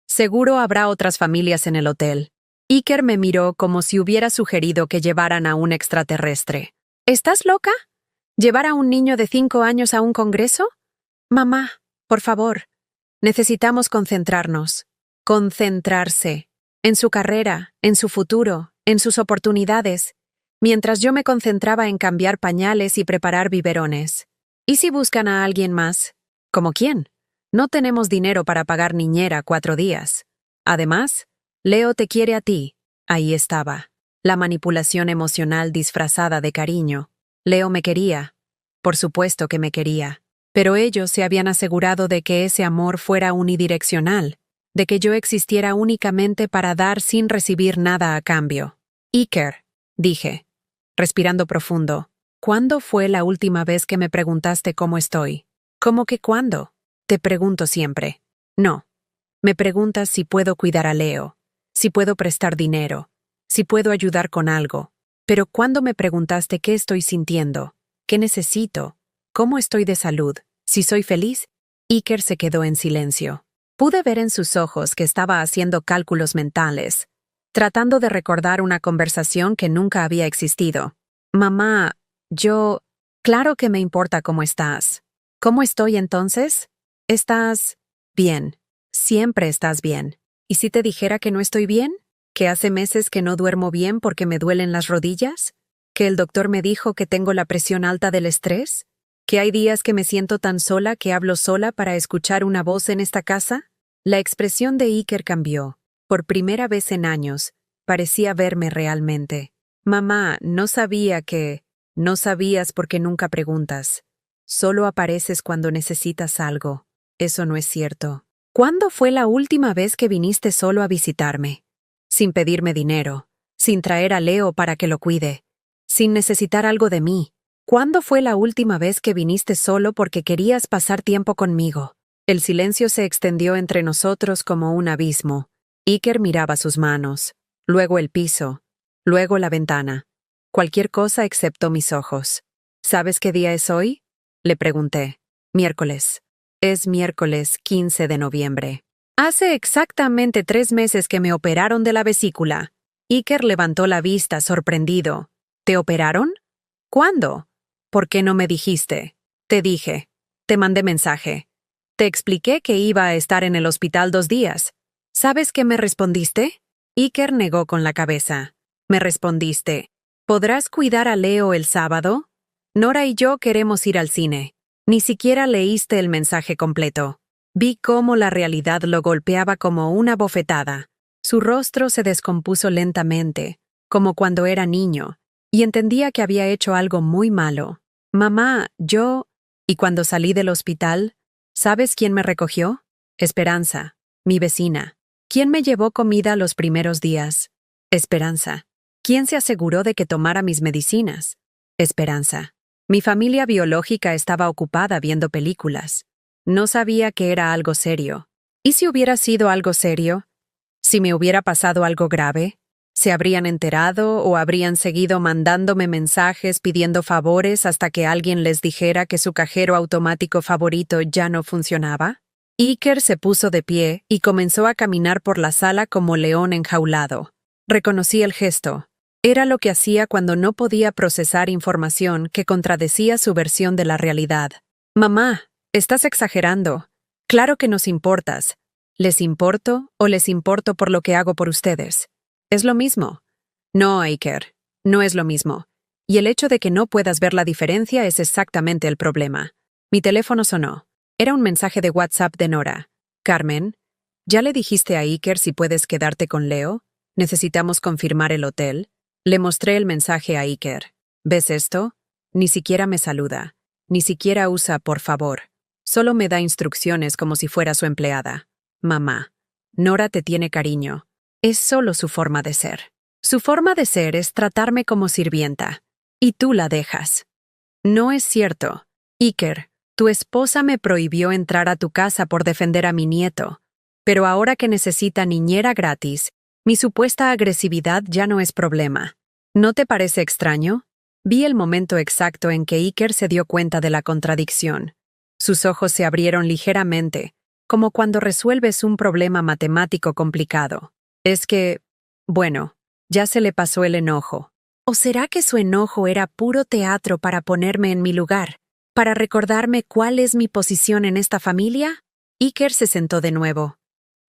Seguro habrá otras familias en el hotel. Iker me miró como si hubiera sugerido que llevaran a un extraterrestre. ¿Estás loca? ¿Llevar a un niño de 5 años a un congreso? Mamá, por favor. Necesitamos concentrarnos. Concentrarse. En su carrera, en su futuro, en sus oportunidades. Mientras yo me concentraba en cambiar pañales y preparar biberones. ¿Y si buscan a alguien más? ¿Como quién? No tenemos dinero para pagar niñera 4 días. Además, Leo te quiere a ti. Ahí estaba. La manipulación emocional disfrazada de cariño. Leo me quería. Por supuesto que me quería. Pero ellos se habían asegurado de que ese amor fuera unidireccional, de que yo existiera únicamente para dar sin recibir nada a cambio. Iker, dije, respirando profundo, ¿cuándo fue la última vez que me preguntaste cómo estoy? ¿Cómo que cuándo? Te pregunto siempre. No. Me preguntas si puedo cuidar a Leo, si puedo prestar dinero, si puedo ayudar con algo. Pero ¿cuándo me preguntaste qué estoy sintiendo? ¿Qué necesito? ¿Cómo estoy de salud? ¿Si soy feliz? Iker se quedó en silencio. Pude ver en sus ojos que estaba haciendo cálculos mentales, tratando de recordar una conversación que nunca había existido. Mamá, claro que me importa cómo estás. ¿Cómo estoy entonces? Estás bien. Siempre estás bien. ¿Y si te dijera que no estoy bien? ¿Que hace meses que no duermo bien porque me duelen las rodillas? ¿Que el doctor me dijo que tengo la presión alta del estrés? ¿Que hay días que me siento tan sola que hablo sola para escuchar una voz en esta casa? La expresión de Iker cambió. Por primera vez en años, parecía verme realmente. Mamá, no sabía que... No sabías porque nunca preguntas. Solo apareces cuando necesitas algo. Eso no es cierto. ¿Cuándo fue la última vez que viniste solo a visitarme? Sin pedirme dinero, sin traer a Leo para que lo cuide, sin necesitar algo de mí. ¿Cuándo fue la última vez que viniste solo porque querías pasar tiempo conmigo? El silencio se extendió entre nosotros como un abismo. Iker miraba sus manos, luego el piso, luego la ventana. Cualquier cosa excepto mis ojos. ¿Sabes qué día es hoy? Le pregunté. Miércoles. Es miércoles 15 de noviembre. Hace exactamente 3 meses que me operaron de la vesícula. Iker levantó la vista sorprendido. ¿Te operaron? ¿Cuándo? ¿Por qué no me dijiste? Te dije. Te mandé mensaje. Te expliqué que iba a estar en el hospital 2 días. ¿Sabes qué me respondiste? Iker negó con la cabeza. Me respondiste. ¿Podrás cuidar a Leo el sábado? Nora y yo queremos ir al cine. Ni siquiera leíste el mensaje completo. Vi cómo la realidad lo golpeaba como una bofetada. Su rostro se descompuso lentamente, como cuando era niño, y entendía que había hecho algo muy malo. Mamá, yo... Y cuando salí del hospital, ¿sabes quién me recogió? Esperanza, mi vecina. ¿Quién me llevó comida los primeros días? Esperanza. ¿Quién se aseguró de que tomara mis medicinas? Esperanza. Mi familia biológica estaba ocupada viendo películas. No sabía que era algo serio. ¿Y si hubiera sido algo serio? ¿Si me hubiera pasado algo grave? ¿Se habrían enterado o habrían seguido mandándome mensajes pidiendo favores hasta que alguien les dijera que su cajero automático favorito ya no funcionaba? Iker se puso de pie y comenzó a caminar por la sala como león enjaulado. Reconocí el gesto. Era lo que hacía cuando no podía procesar información que contradecía su versión de la realidad. Mamá, estás exagerando. Claro que nos importas. ¿Les importo o les importo por lo que hago por ustedes? Es lo mismo. No, Iker, no es lo mismo. Y el hecho de que no puedas ver la diferencia es exactamente el problema. Mi teléfono sonó. Era un mensaje de WhatsApp de Nora. Carmen, ¿ya le dijiste a Iker si puedes quedarte con Leo? Necesitamos confirmar el hotel. Le mostré el mensaje a Iker. ¿Ves esto? Ni siquiera me saluda. Ni siquiera usa por favor. Solo me da instrucciones como si fuera su empleada. Mamá, Nora te tiene cariño. Es solo su forma de ser. Su forma de ser es tratarme como sirvienta. Y tú la dejas. No es cierto. Iker, tu esposa me prohibió entrar a tu casa por defender a mi nieto. Pero ahora que necesita niñera gratis, mi supuesta agresividad ya no es problema. ¿No te parece extraño? Vi el momento exacto en que Iker se dio cuenta de la contradicción. Sus ojos se abrieron ligeramente, como cuando resuelves un problema matemático complicado. Es que, bueno, ya se le pasó el enojo. ¿O será que su enojo era puro teatro para ponerme en mi lugar? ¿Para recordarme cuál es mi posición en esta familia? Iker se sentó de nuevo,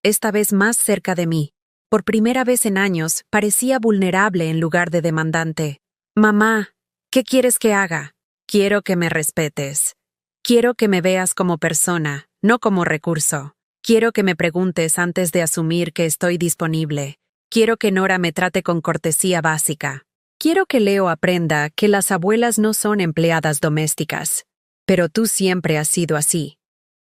esta vez más cerca de mí. Por primera vez en años, parecía vulnerable en lugar de demandante. Mamá, ¿qué quieres que haga? Quiero que me respetes. Quiero que me veas como persona, no como recurso. Quiero que me preguntes antes de asumir que estoy disponible. Quiero que Nora me trate con cortesía básica. Quiero que Leo aprenda que las abuelas no son empleadas domésticas. Pero tú siempre has sido así.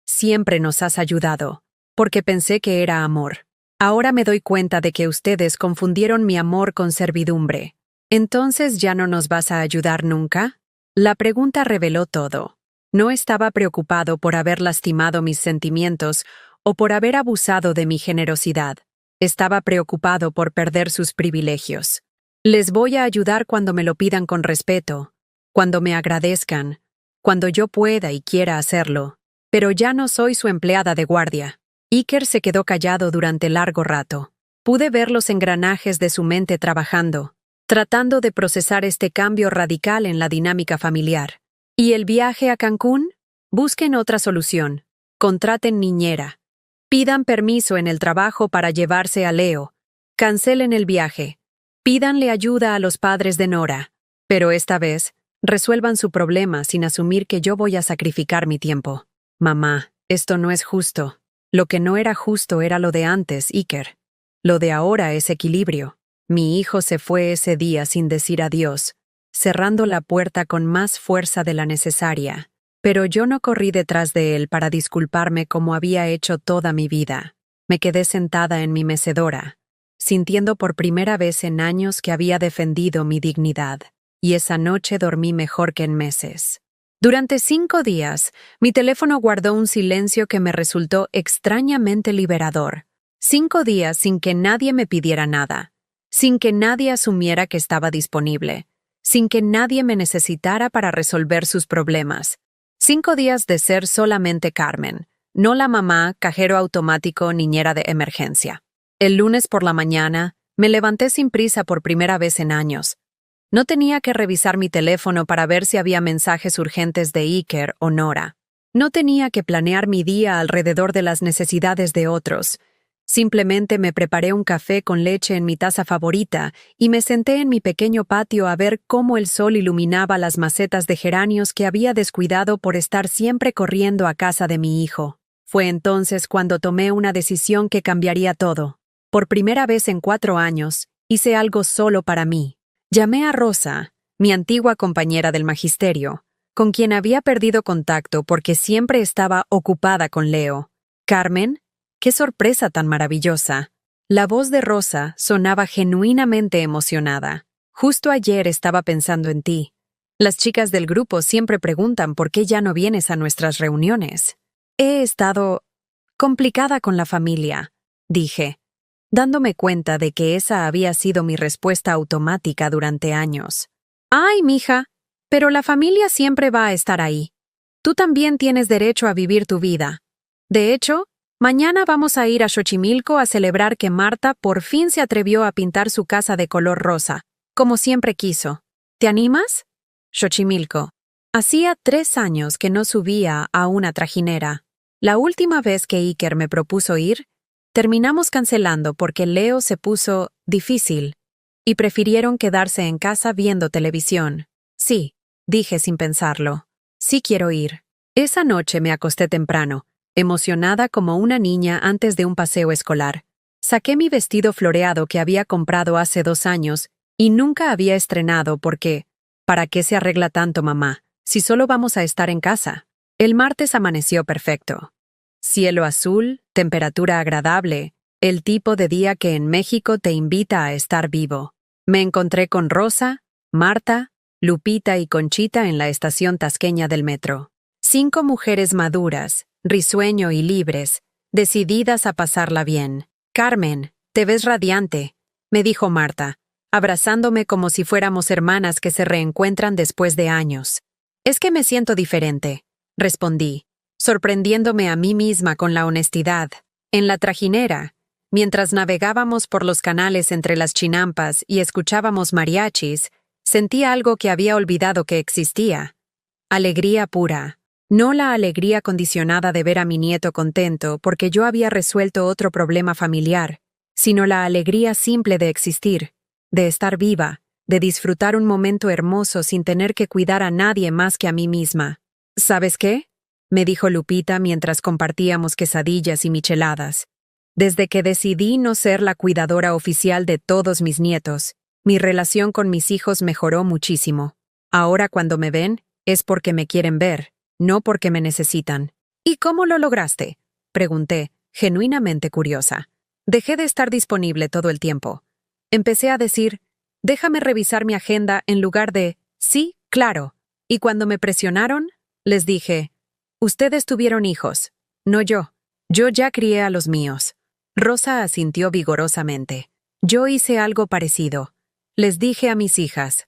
Siempre nos has ayudado, porque pensé que era amor. Ahora me doy cuenta de que ustedes confundieron mi amor con servidumbre. ¿Entonces ya no nos vas a ayudar nunca? La pregunta reveló todo. No estaba preocupado por haber lastimado mis sentimientos o por haber abusado de mi generosidad. Estaba preocupado por perder sus privilegios. Les voy a ayudar cuando me lo pidan con respeto, cuando me agradezcan, cuando yo pueda y quiera hacerlo. Pero ya no soy su empleada de guardia. Iker se quedó callado durante largo rato. Pude ver los engranajes de su mente trabajando, tratando de procesar este cambio radical en la dinámica familiar. ¿Y el viaje a Cancún? Busquen otra solución. Contraten niñera. Pidan permiso en el trabajo para llevarse a Leo. Cancelen el viaje. Pídanle ayuda a los padres de Nora. Pero esta vez, resuelvan su problema sin asumir que yo voy a sacrificar mi tiempo. Mamá, esto no es justo. Lo que no era justo era lo de antes, Iker. Lo de ahora es equilibrio. Mi hijo se fue ese día sin decir adiós, cerrando la puerta con más fuerza de la necesaria. Pero yo no corrí detrás de él para disculparme como había hecho toda mi vida. Me quedé sentada en mi mecedora, sintiendo por primera vez en años que había defendido mi dignidad. Y esa noche dormí mejor que en meses. Durante 5 días, mi teléfono guardó un silencio que me resultó extrañamente liberador. 5 días sin que nadie me pidiera nada, sin que nadie asumiera que estaba disponible, sin que nadie me necesitara para resolver sus problemas. 5 días de ser solamente Carmen, no la mamá, cajero automático, niñera de emergencia. El lunes por la mañana, me levanté sin prisa por primera vez en años. No tenía que revisar mi teléfono para ver si había mensajes urgentes de Iker o Nora. No tenía que planear mi día alrededor de las necesidades de otros. Simplemente me preparé un café con leche en mi taza favorita y me senté en mi pequeño patio a ver cómo el sol iluminaba las macetas de geranios que había descuidado por estar siempre corriendo a casa de mi hijo. Fue entonces cuando tomé una decisión que cambiaría todo. Por primera vez en 4 años, hice algo solo para mí. Llamé a Rosa, mi antigua compañera del magisterio, con quien había perdido contacto porque siempre estaba ocupada con Leo. Carmen, ¡qué sorpresa tan maravillosa! La voz de Rosa sonaba genuinamente emocionada. Justo ayer estaba pensando en ti. Las chicas del grupo siempre preguntan por qué ya no vienes a nuestras reuniones. He estado complicada con la familia, dije, dándome cuenta de que esa había sido mi respuesta automática durante años. ¡Ay, mija! Pero la familia siempre va a estar ahí. Tú también tienes derecho a vivir tu vida. De hecho, mañana vamos a ir a Xochimilco a celebrar que Marta por fin se atrevió a pintar su casa de color rosa, como siempre quiso. ¿Te animas? Xochimilco. Hacía 3 años que no subía a una trajinera. La última vez que Iker me propuso ir, terminamos cancelando porque Leo se puso difícil y prefirieron quedarse en casa viendo televisión. Sí, dije sin pensarlo. Sí quiero ir. Esa noche me acosté temprano, emocionada como una niña antes de un paseo escolar. Saqué mi vestido floreado que había comprado hace 2 años y nunca había estrenado porque, ¿para qué se arregla tanto, mamá, si solo vamos a estar en casa? El martes amaneció perfecto. Cielo azul, temperatura agradable, el tipo de día que en México te invita a estar vivo. Me encontré con Rosa, Marta, Lupita y Conchita en la estación tasqueña del metro. 5 mujeres maduras, risueño y libres, decididas a pasarla bien. Carmen, te ves radiante, me dijo Marta, abrazándome como si fuéramos hermanas que se reencuentran después de años. Es que me siento diferente, respondí, sorprendiéndome a mí misma con la honestidad. En la trajinera, mientras navegábamos por los canales entre las chinampas y escuchábamos mariachis, sentí algo que había olvidado que existía. Alegría pura. No la alegría condicionada de ver a mi nieto contento porque yo había resuelto otro problema familiar, sino la alegría simple de existir, de estar viva, de disfrutar un momento hermoso sin tener que cuidar a nadie más que a mí misma. ¿Sabes qué?, me dijo Lupita mientras compartíamos quesadillas y micheladas. Desde que decidí no ser la cuidadora oficial de todos mis nietos, mi relación con mis hijos mejoró muchísimo. Ahora cuando me ven, es porque me quieren ver, no porque me necesitan. ¿Y cómo lo lograste?, pregunté, genuinamente curiosa. Dejé de estar disponible todo el tiempo. Empecé a decir, déjame revisar mi agenda en lugar de, sí, claro. Y cuando me presionaron, les dije, ustedes tuvieron hijos, no yo. Yo ya crié a los míos. Rosa asintió vigorosamente. Yo hice algo parecido. Les dije a mis hijas,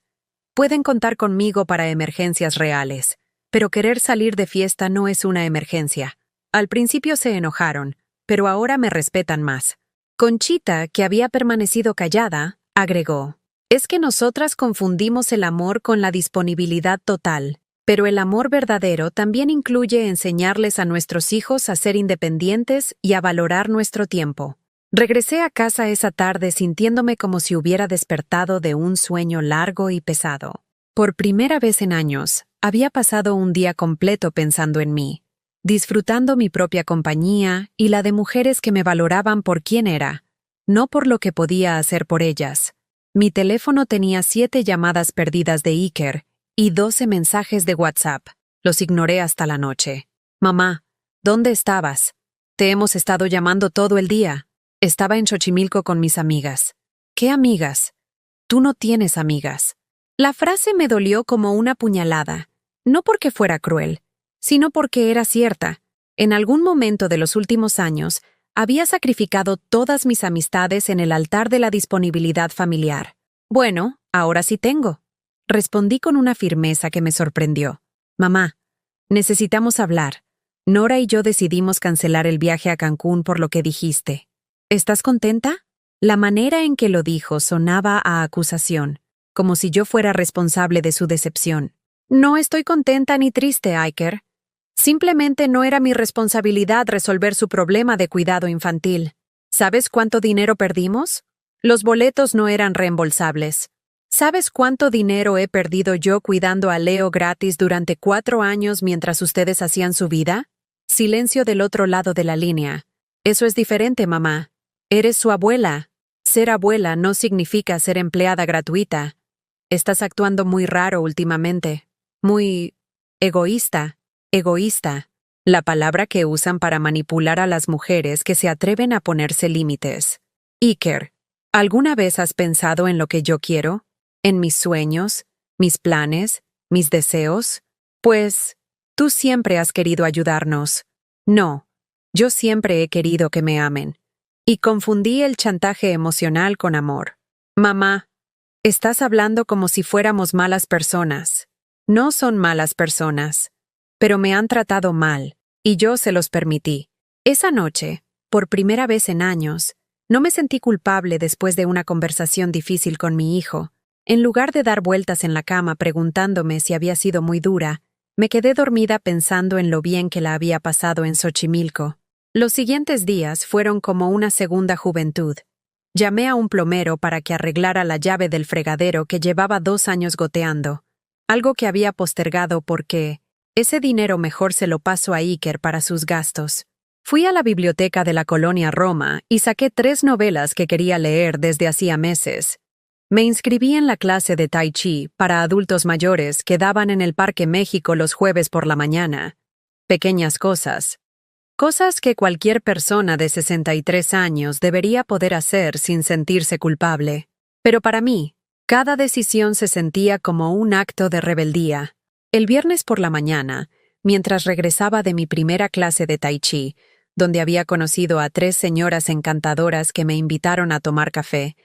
pueden contar conmigo para emergencias reales, pero querer salir de fiesta no es una emergencia. Al principio se enojaron, pero ahora me respetan más. Conchita, que había permanecido callada, agregó, es que nosotras confundimos el amor con la disponibilidad total, pero el amor verdadero también incluye enseñarles a nuestros hijos a ser independientes y a valorar nuestro tiempo. Regresé a casa esa tarde sintiéndome como si hubiera despertado de un sueño largo y pesado. Por primera vez en años, había pasado un día completo pensando en mí, disfrutando mi propia compañía y la de mujeres que me valoraban por quién era, no por lo que podía hacer por ellas. Mi teléfono tenía 7 llamadas perdidas de Iker y 12 mensajes de WhatsApp. Los ignoré hasta la noche. Mamá, ¿dónde estabas? Te hemos estado llamando todo el día. Estaba en Xochimilco con mis amigas. ¿Qué amigas? Tú no tienes amigas. La frase me dolió como una puñalada, no porque fuera cruel, sino porque era cierta. En algún momento de los últimos años, había sacrificado todas mis amistades en el altar de la disponibilidad familiar. Bueno, ahora sí tengo. Respondí con una firmeza que me sorprendió. Mamá, necesitamos hablar. Nora y yo decidimos cancelar el viaje a Cancún por lo que dijiste. ¿Estás contenta? La manera en que lo dijo sonaba a acusación, como si yo fuera responsable de su decepción. No estoy contenta ni triste, Iker. Simplemente no era mi responsabilidad resolver su problema de cuidado infantil. ¿Sabes cuánto dinero perdimos? Los boletos no eran reembolsables. ¿Sabes cuánto dinero he perdido yo cuidando a Leo gratis durante 4 años mientras ustedes hacían su vida? Silencio del otro lado de la línea. Eso es diferente, mamá. Eres su abuela. Ser abuela no significa ser empleada gratuita. Estás actuando muy raro últimamente. Muy egoísta. Egoísta. La palabra que usan para manipular a las mujeres que se atreven a ponerse límites. Iker, ¿alguna vez has pensado en lo que yo quiero? ¿En mis sueños? ¿Mis planes? ¿Mis deseos? Pues, tú siempre has querido ayudarnos. No, yo siempre he querido que me amen. Y confundí el chantaje emocional con amor. Mamá, estás hablando como si fuéramos malas personas. No son malas personas, pero me han tratado mal, y yo se los permití. Esa noche, por primera vez en años, no me sentí culpable después de una conversación difícil con mi hijo. En lugar de dar vueltas en la cama preguntándome si había sido muy dura, me quedé dormida pensando en lo bien que la había pasado en Xochimilco. Los siguientes días fueron como una segunda juventud. Llamé a un plomero para que arreglara la llave del fregadero que llevaba 2 años goteando. algo que había postergado porque ese dinero mejor se lo paso a Iker para sus gastos. Fui a la biblioteca de la colonia Roma y saqué 3 novelas que quería leer desde hacía meses. Me inscribí en la clase de Tai Chi para adultos mayores que daban en el Parque México los jueves por la mañana. Pequeñas cosas. Cosas que cualquier persona de 63 años debería poder hacer sin sentirse culpable. Pero para mí, cada decisión se sentía como un acto de rebeldía. El viernes por la mañana, mientras regresaba de mi primera clase de Tai Chi, donde había conocido a 3 señoras encantadoras que me invitaron a tomar café,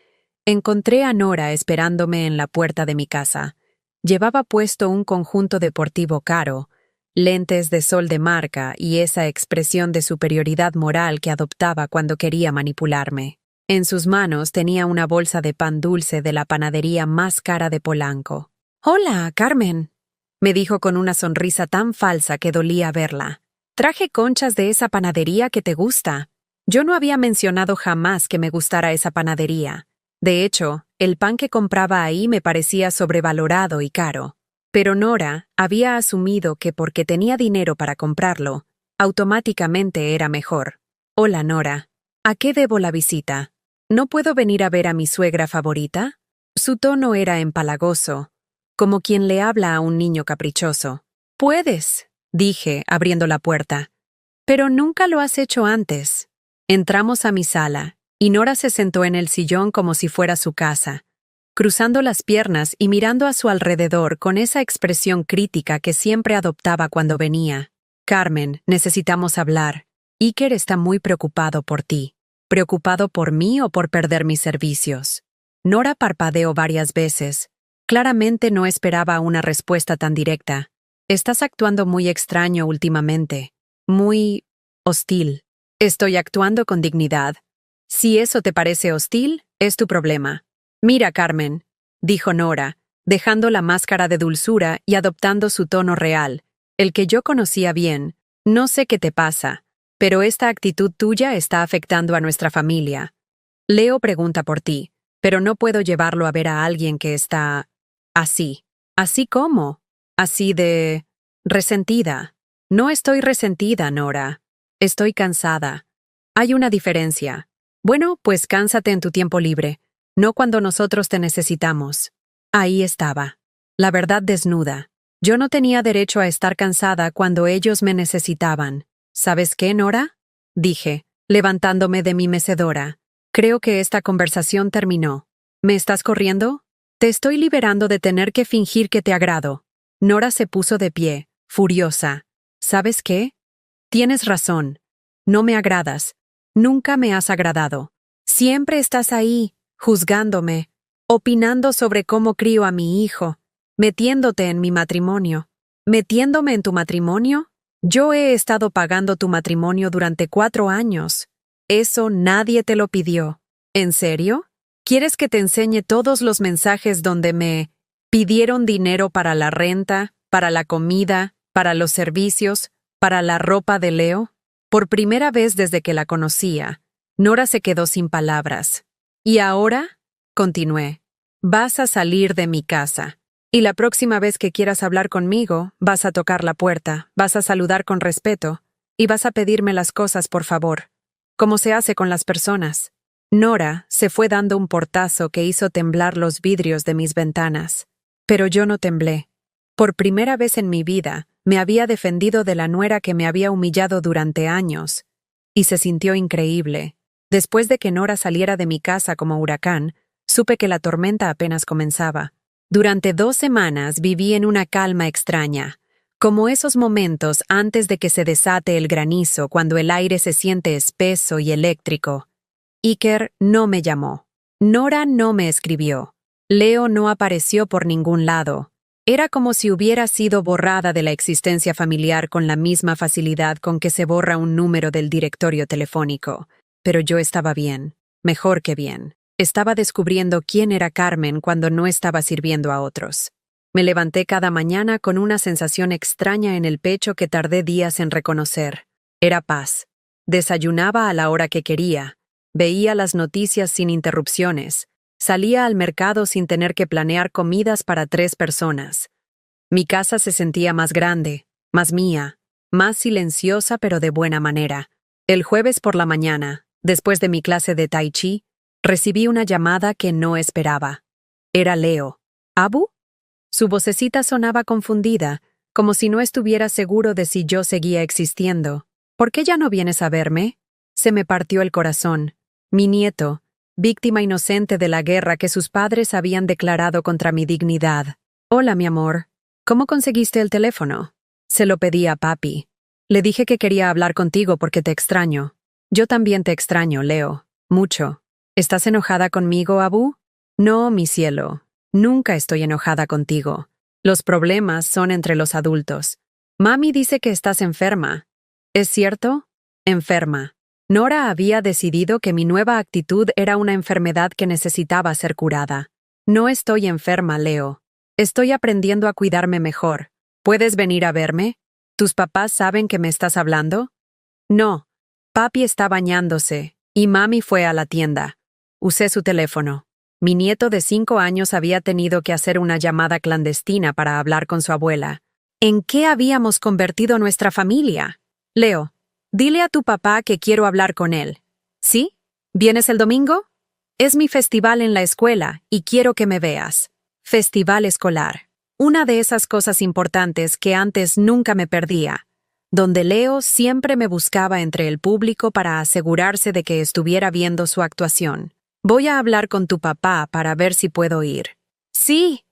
encontré a Nora esperándome en la puerta de mi casa. Llevaba puesto un conjunto deportivo caro, lentes de sol de marca y esa expresión de superioridad moral que adoptaba cuando quería manipularme. En sus manos tenía una bolsa de pan dulce de la panadería más cara de Polanco. «Hola, Carmen», me dijo con una sonrisa tan falsa que dolía verla. «Traje conchas de esa panadería que te gusta». Yo no había mencionado jamás que me gustara esa panadería. De hecho, el pan que compraba ahí me parecía sobrevalorado y caro. Pero Nora había asumido que porque tenía dinero para comprarlo, automáticamente era mejor. «Hola, Nora. ¿A qué debo la visita? ¿No puedo venir a ver a mi suegra favorita?» Su tono era empalagoso, como quien le habla a un niño caprichoso. «Puedes», dije, abriendo la puerta. «Pero nunca lo has hecho antes». Entramos a mi sala, y Nora se sentó en el sillón como si fuera su casa, cruzando las piernas y mirando a su alrededor con esa expresión crítica que siempre adoptaba cuando venía. «Carmen, necesitamos hablar. Iker está muy preocupado por ti. ¿Preocupado por mí o por perder mis servicios?» Nora parpadeó varias veces. Claramente no esperaba una respuesta tan directa. «Estás actuando muy extraño últimamente. Muy hostil». «Estoy actuando con dignidad. Si eso te parece hostil, es tu problema». «Mira, Carmen», dijo Nora, dejando la máscara de dulzura y adoptando su tono real, el que yo conocía bien. «No sé qué te pasa, pero esta actitud tuya está afectando a nuestra familia. Leo pregunta por ti, pero no puedo llevarlo a ver a alguien que está así». «¿Así cómo? Así de resentida». «No estoy resentida, Nora. Estoy cansada. Hay una diferencia. Bueno, pues cánsate en tu tiempo libre, no cuando nosotros te necesitamos». Ahí estaba, la verdad desnuda. Yo no tenía derecho a estar cansada cuando ellos me necesitaban. «¿Sabes qué, Nora?», dije, levantándome de mi mecedora. «Creo que esta conversación terminó. ¿Me estás corriendo? Te estoy liberando de tener que fingir que te agrado». Nora se puso de pie, furiosa. «¿Sabes qué? Tienes razón. No me agradas. Nunca me has agradado. Siempre estás ahí, juzgándome, opinando sobre cómo crío a mi hijo, metiéndote en mi matrimonio». «¿Metiéndome en tu matrimonio? Yo he estado pagando tu matrimonio durante 4 años. Eso nadie te lo pidió». «¿En serio? ¿Quieres que te enseñe todos los mensajes donde me pidieron dinero para la renta, para la comida, para los servicios, para la ropa de Leo?» Por primera vez desde que la conocía, Nora se quedó sin palabras. «¿Y ahora?», continué, «vas a salir de mi casa. Y la próxima vez que quieras hablar conmigo, vas a tocar la puerta, vas a saludar con respeto, y vas a pedirme las cosas por favor, como se hace con las personas». Nora se fue dando un portazo que hizo temblar los vidrios de mis ventanas. Pero yo no temblé. Por primera vez en mi vida, me había defendido de la nuera que me había humillado durante años, y se sintió increíble. Después de que Nora saliera de mi casa como huracán, supe que la tormenta apenas comenzaba. Durante 2 semanas viví en una calma extraña, como esos momentos antes de que se desate el granizo cuando el aire se siente espeso y eléctrico. Iker no me llamó. Nora no me escribió. Leo no apareció por ningún lado. Era como si hubiera sido borrada de la existencia familiar con la misma facilidad con que se borra un número del directorio telefónico. Pero yo estaba bien, mejor que bien. Estaba descubriendo quién era Carmen cuando no estaba sirviendo a otros. Me levanté cada mañana con una sensación extraña en el pecho que tardé días en reconocer. Era paz. Desayunaba a la hora que quería. Veía las noticias sin interrupciones. Salía al mercado sin tener que planear comidas para 3 personas. Mi casa se sentía más grande, más mía, más silenciosa pero de buena manera. El jueves por la mañana, después de mi clase de Tai Chi, recibí una llamada que no esperaba. Era Leo. ¿Abu? Su vocecita sonaba confundida, como si no estuviera seguro de si yo seguía existiendo. ¿Por qué ya no vienes a verme? Se me partió el corazón. Mi nieto, víctima inocente de la guerra que sus padres habían declarado contra mi dignidad. Hola, mi amor. ¿Cómo conseguiste el teléfono? Se lo pedí a papi. Le dije que quería hablar contigo porque te extraño. Yo también te extraño, Leo. Mucho. ¿Estás enojada conmigo, Abu? No, mi cielo. Nunca estoy enojada contigo. Los problemas son entre los adultos. Mami dice que estás enferma. ¿Es cierto? Enferma. Nora había decidido que mi nueva actitud era una enfermedad que necesitaba ser curada. No estoy enferma, Leo. Estoy aprendiendo a cuidarme mejor. ¿Puedes venir a verme? ¿Tus papás saben que me estás hablando? No. Papi está bañándose, y mami fue a la tienda. Usé su teléfono. Mi nieto de 5 años había tenido que hacer una llamada clandestina para hablar con su abuela. ¿En qué habíamos convertido nuestra familia? Leo, dile a tu papá que quiero hablar con él. ¿Sí? ¿Vienes el domingo? Es mi festival en la escuela y quiero que me veas. Festival escolar. Una de esas cosas importantes que antes nunca me perdía, donde Leo siempre me buscaba entre el público para asegurarse de que estuviera viendo su actuación. Voy a hablar con tu papá para ver si puedo ir. Sí,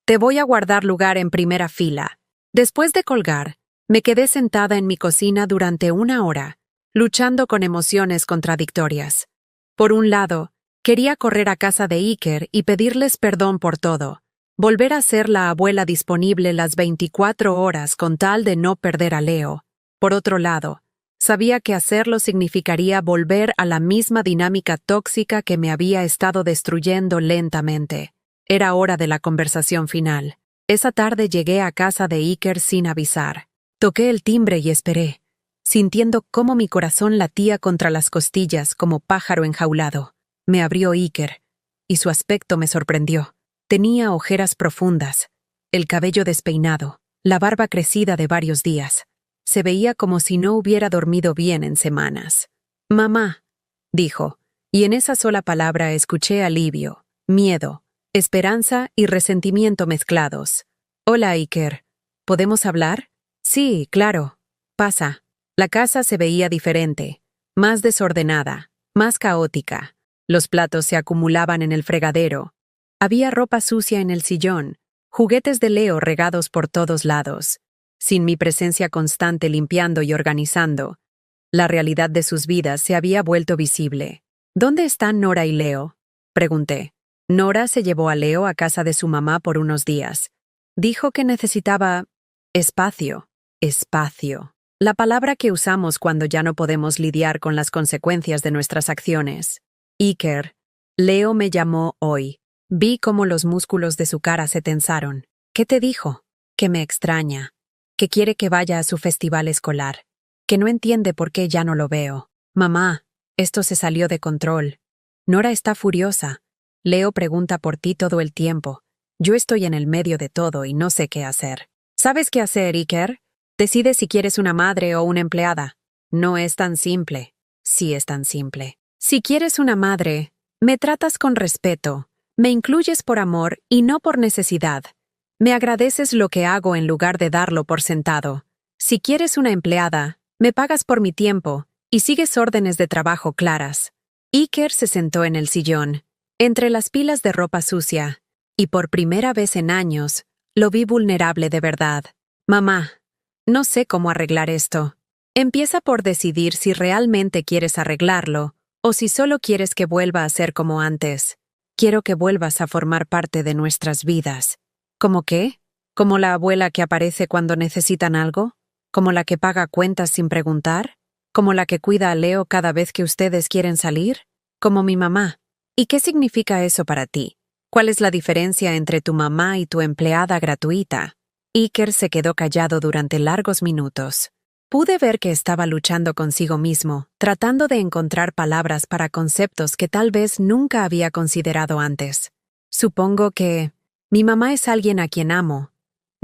te voy a guardar lugar en primera fila. Después de colgar, me quedé sentada en mi cocina durante 1 hora, luchando con emociones contradictorias. Por un lado, quería correr a casa de Iker y pedirles perdón por todo, volver a ser la abuela disponible las 24 horas con tal de no perder a Leo. Por otro lado, sabía que hacerlo significaría volver a la misma dinámica tóxica que me había estado destruyendo lentamente. Era hora de la conversación final. Esa tarde llegué a casa de Iker sin avisar. Toqué el timbre y esperé, sintiendo cómo mi corazón latía contra las costillas como pájaro enjaulado. Me abrió Iker, y su aspecto me sorprendió. Tenía ojeras profundas, el cabello despeinado, la barba crecida de varios días. Se veía como si no hubiera dormido bien en semanas. «Mamá», dijo, y en esa sola palabra escuché alivio, miedo, esperanza y resentimiento mezclados. «Hola, Iker. ¿Podemos hablar?» «Sí, claro. Pasa». La casa se veía diferente, más desordenada, más caótica. Los platos se acumulaban en el fregadero. Había ropa sucia en el sillón, juguetes de Leo regados por todos lados. Sin mi presencia constante limpiando y organizando, la realidad de sus vidas se había vuelto visible. ¿Dónde están Nora y Leo?, pregunté. Nora se llevó a Leo a casa de su mamá por unos días. Dijo que necesitaba espacio. Espacio. La palabra que usamos cuando ya no podemos lidiar con las consecuencias de nuestras acciones. Iker, Leo me llamó hoy. Vi cómo los músculos de su cara se tensaron. ¿Qué te dijo? Que me extraña. Que quiere que vaya a su festival escolar. Que no entiende por qué ya no lo veo. Mamá, esto se salió de control. Nora está furiosa. Leo pregunta por ti todo el tiempo. Yo estoy en el medio de todo y no sé qué hacer. ¿Sabes qué hacer, Iker? Decide si quieres una madre o una empleada. No es tan simple. Sí es tan simple. Si quieres una madre, me tratas con respeto, me incluyes por amor y no por necesidad. Me agradeces lo que hago en lugar de darlo por sentado. Si quieres una empleada, me pagas por mi tiempo y sigues órdenes de trabajo claras. Iker se sentó en el sillón, entre las pilas de ropa sucia, y por primera vez en años, lo vi vulnerable de verdad. Mamá, no sé cómo arreglar esto. Empieza por decidir si realmente quieres arreglarlo o si solo quieres que vuelva a ser como antes. Quiero que vuelvas a formar parte de nuestras vidas. ¿Cómo qué? ¿Como la abuela que aparece cuando necesitan algo? ¿Como la que paga cuentas sin preguntar? ¿Como la que cuida a Leo cada vez que ustedes quieren salir? Como mi mamá. ¿Y qué significa eso para ti? ¿Cuál es la diferencia entre tu mamá y tu empleada gratuita? Iker se quedó callado durante largos minutos. Pude ver que estaba luchando consigo mismo, tratando de encontrar palabras para conceptos que tal vez nunca había considerado antes. Supongo que mi mamá es alguien a quien amo.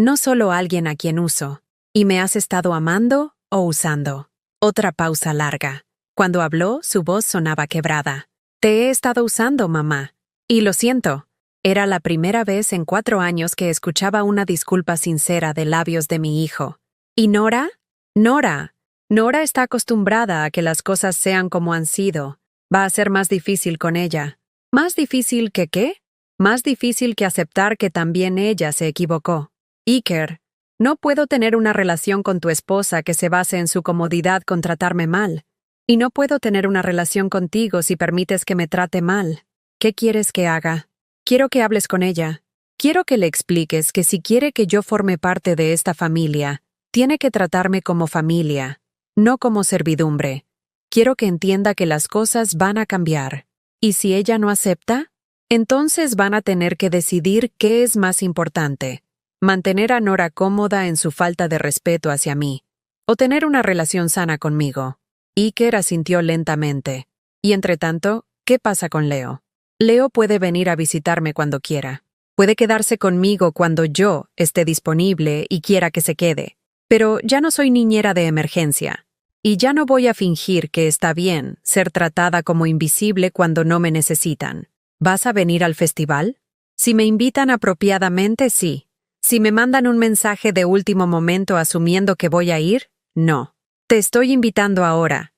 no solo alguien a quien uso. ¿Y me has estado amando o usando? Otra pausa larga. Cuando habló, su voz sonaba quebrada. Te he estado usando, mamá. Y lo siento. Era la primera vez en 4 años que escuchaba una disculpa sincera de labios de mi hijo. ¿Y Nora? Nora. Nora está acostumbrada a que las cosas sean como han sido. Va a ser más difícil con ella. ¿Más difícil que qué? Más difícil que aceptar que también ella se equivocó. Iker, no puedo tener una relación con tu esposa que se base en su comodidad con tratarme mal. Y no puedo tener una relación contigo si permites que me trate mal. ¿Qué quieres que haga? Quiero que hables con ella. Quiero que le expliques que si quiere que yo forme parte de esta familia, tiene que tratarme como familia, no como servidumbre. Quiero que entienda que las cosas van a cambiar. ¿Y si ella no acepta? Entonces van a tener que decidir qué es más importante. Mantener a Nora cómoda en su falta de respeto hacia mí, o tener una relación sana conmigo. Iker asintió lentamente. Y entretanto, ¿qué pasa con Leo? Leo puede venir a visitarme cuando quiera. Puede quedarse conmigo cuando yo esté disponible y quiera que se quede. Pero ya no soy niñera de emergencia. Y ya no voy a fingir que está bien ser tratada como invisible cuando no me necesitan. ¿Vas a venir al festival? Si me invitan apropiadamente, sí. Si me mandan un mensaje de último momento asumiendo que voy a ir, no. Te estoy invitando ahora.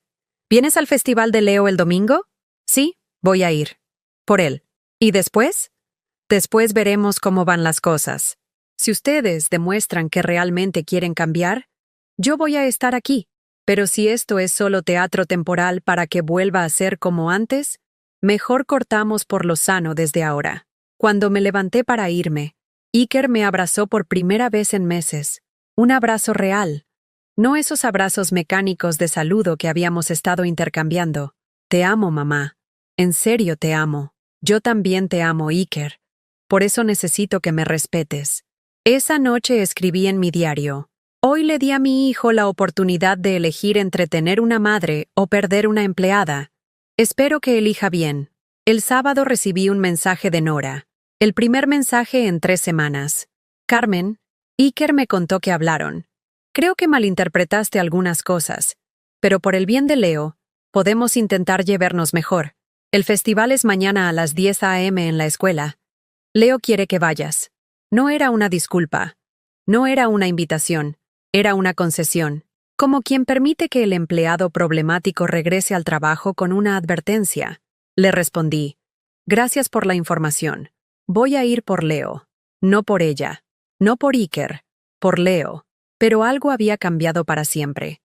¿Vienes al festival de Leo el domingo? Sí, voy a ir. Por él. ¿Y después? Después veremos cómo van las cosas. Si ustedes demuestran que realmente quieren cambiar, yo voy a estar aquí. Pero si esto es solo teatro temporal para que vuelva a ser como antes, mejor cortamos por lo sano desde ahora. Cuando me levanté para irme, Iker me abrazó por primera vez en meses. Un abrazo real. No esos abrazos mecánicos de saludo que habíamos estado intercambiando. Te amo, mamá. En serio te amo. Yo también te amo, Iker. Por eso necesito que me respetes. Esa noche escribí en mi diario. Hoy le di a mi hijo la oportunidad de elegir entre tener una madre o perder una empleada. Espero que elija bien. El sábado recibí un mensaje de Nora. El primer mensaje en 3 semanas. Carmen, Iker me contó que hablaron. Creo que malinterpretaste algunas cosas, pero por el bien de Leo, podemos intentar llevarnos mejor. El festival es mañana a las 10 a.m. en la escuela. Leo quiere que vayas. No era una disculpa. No era una invitación. Era una concesión. Como quien permite que el empleado problemático regrese al trabajo con una advertencia. Le respondí. Gracias por la información. Voy a ir por Leo. No por ella. No por Iker. Por Leo. Pero algo había cambiado para siempre.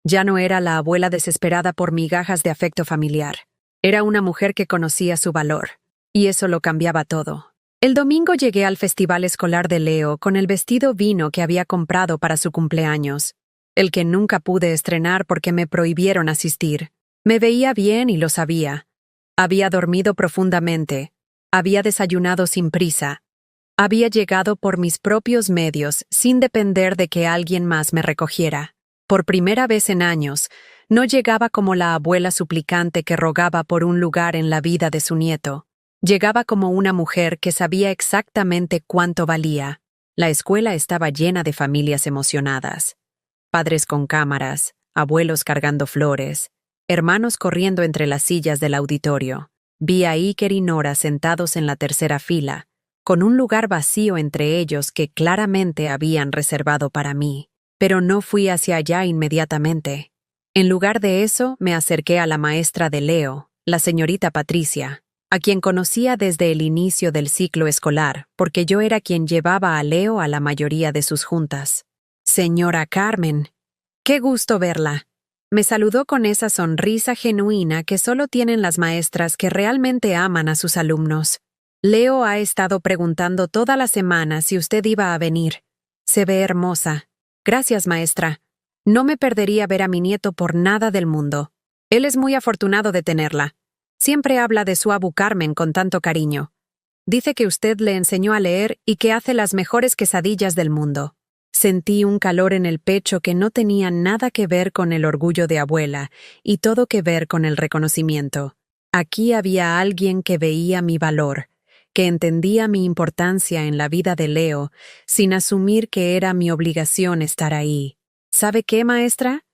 Ya no era la abuela desesperada por migajas de afecto familiar. Era una mujer que conocía su valor. Y eso lo cambiaba todo. El domingo llegué al festival escolar de Leo con el vestido vino que había comprado para su cumpleaños. El que nunca pude estrenar porque me prohibieron asistir. Me veía bien y lo sabía. Había dormido profundamente. Había desayunado sin prisa. Había llegado por mis propios medios sin depender de que alguien más me recogiera. Por primera vez en años, no llegaba como la abuela suplicante que rogaba por un lugar en la vida de su nieto. Llegaba como una mujer que sabía exactamente cuánto valía. La escuela estaba llena de familias emocionadas. Padres con cámaras, abuelos cargando flores, hermanos corriendo entre las sillas del auditorio. Vi a Iker y Nora sentados en la tercera fila, con un lugar vacío entre ellos que claramente habían reservado para mí. Pero no fui hacia allá inmediatamente. En lugar de eso, me acerqué a la maestra de Leo, la señorita Patricia, a quien conocía desde el inicio del ciclo escolar, porque yo era quien llevaba a Leo a la mayoría de sus juntas. Señora Carmen, qué gusto verla. Me saludó con esa sonrisa genuina que solo tienen las maestras que realmente aman a sus alumnos. Leo ha estado preguntando toda la semana si usted iba a venir. Se ve hermosa. Gracias, maestra. No me perdería ver a mi nieto por nada del mundo. Él es muy afortunado de tenerla. Siempre habla de su abu Carmen con tanto cariño. Dice que usted le enseñó a leer y que hace las mejores quesadillas del mundo. Sentí un calor en el pecho que no tenía nada que ver con el orgullo de abuela y todo que ver con el reconocimiento. Aquí había alguien que veía mi valor, que entendía mi importancia en la vida de Leo, sin asumir que era mi obligación estar ahí. ¿Sabe qué, maestra?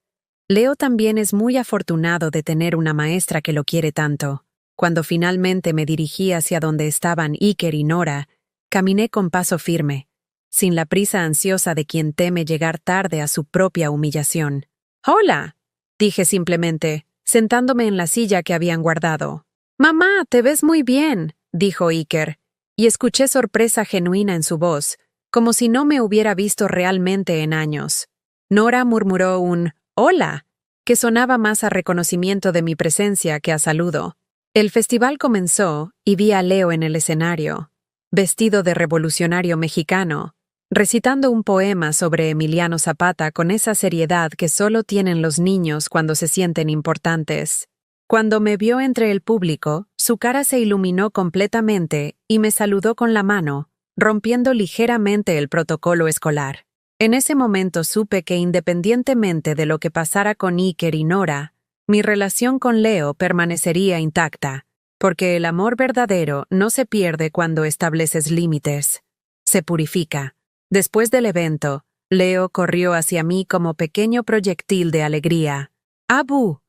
Leo también es muy afortunado de tener una maestra que lo quiere tanto. Cuando finalmente me dirigí hacia donde estaban Iker y Nora, caminé con paso firme, sin la prisa ansiosa de quien teme llegar tarde a su propia humillación. «Hola», dije simplemente, sentándome en la silla que habían guardado. «Mamá, te ves muy bien», dijo Iker, y escuché sorpresa genuina en su voz, como si no me hubiera visto realmente en años. Nora murmuró un «hola», que sonaba más a reconocimiento de mi presencia que a saludo. El festival comenzó y vi a Leo en el escenario, vestido de revolucionario mexicano, recitando un poema sobre Emiliano Zapata con esa seriedad que solo tienen los niños cuando se sienten importantes. Cuando me vio entre el público, su cara se iluminó completamente y me saludó con la mano, rompiendo ligeramente el protocolo escolar. En ese momento supe que independientemente de lo que pasara con Iker y Nora, mi relación con Leo permanecería intacta, porque el amor verdadero no se pierde cuando estableces límites. Se purifica. Después del evento, Leo corrió hacia mí como pequeño proyectil de alegría. «Abu,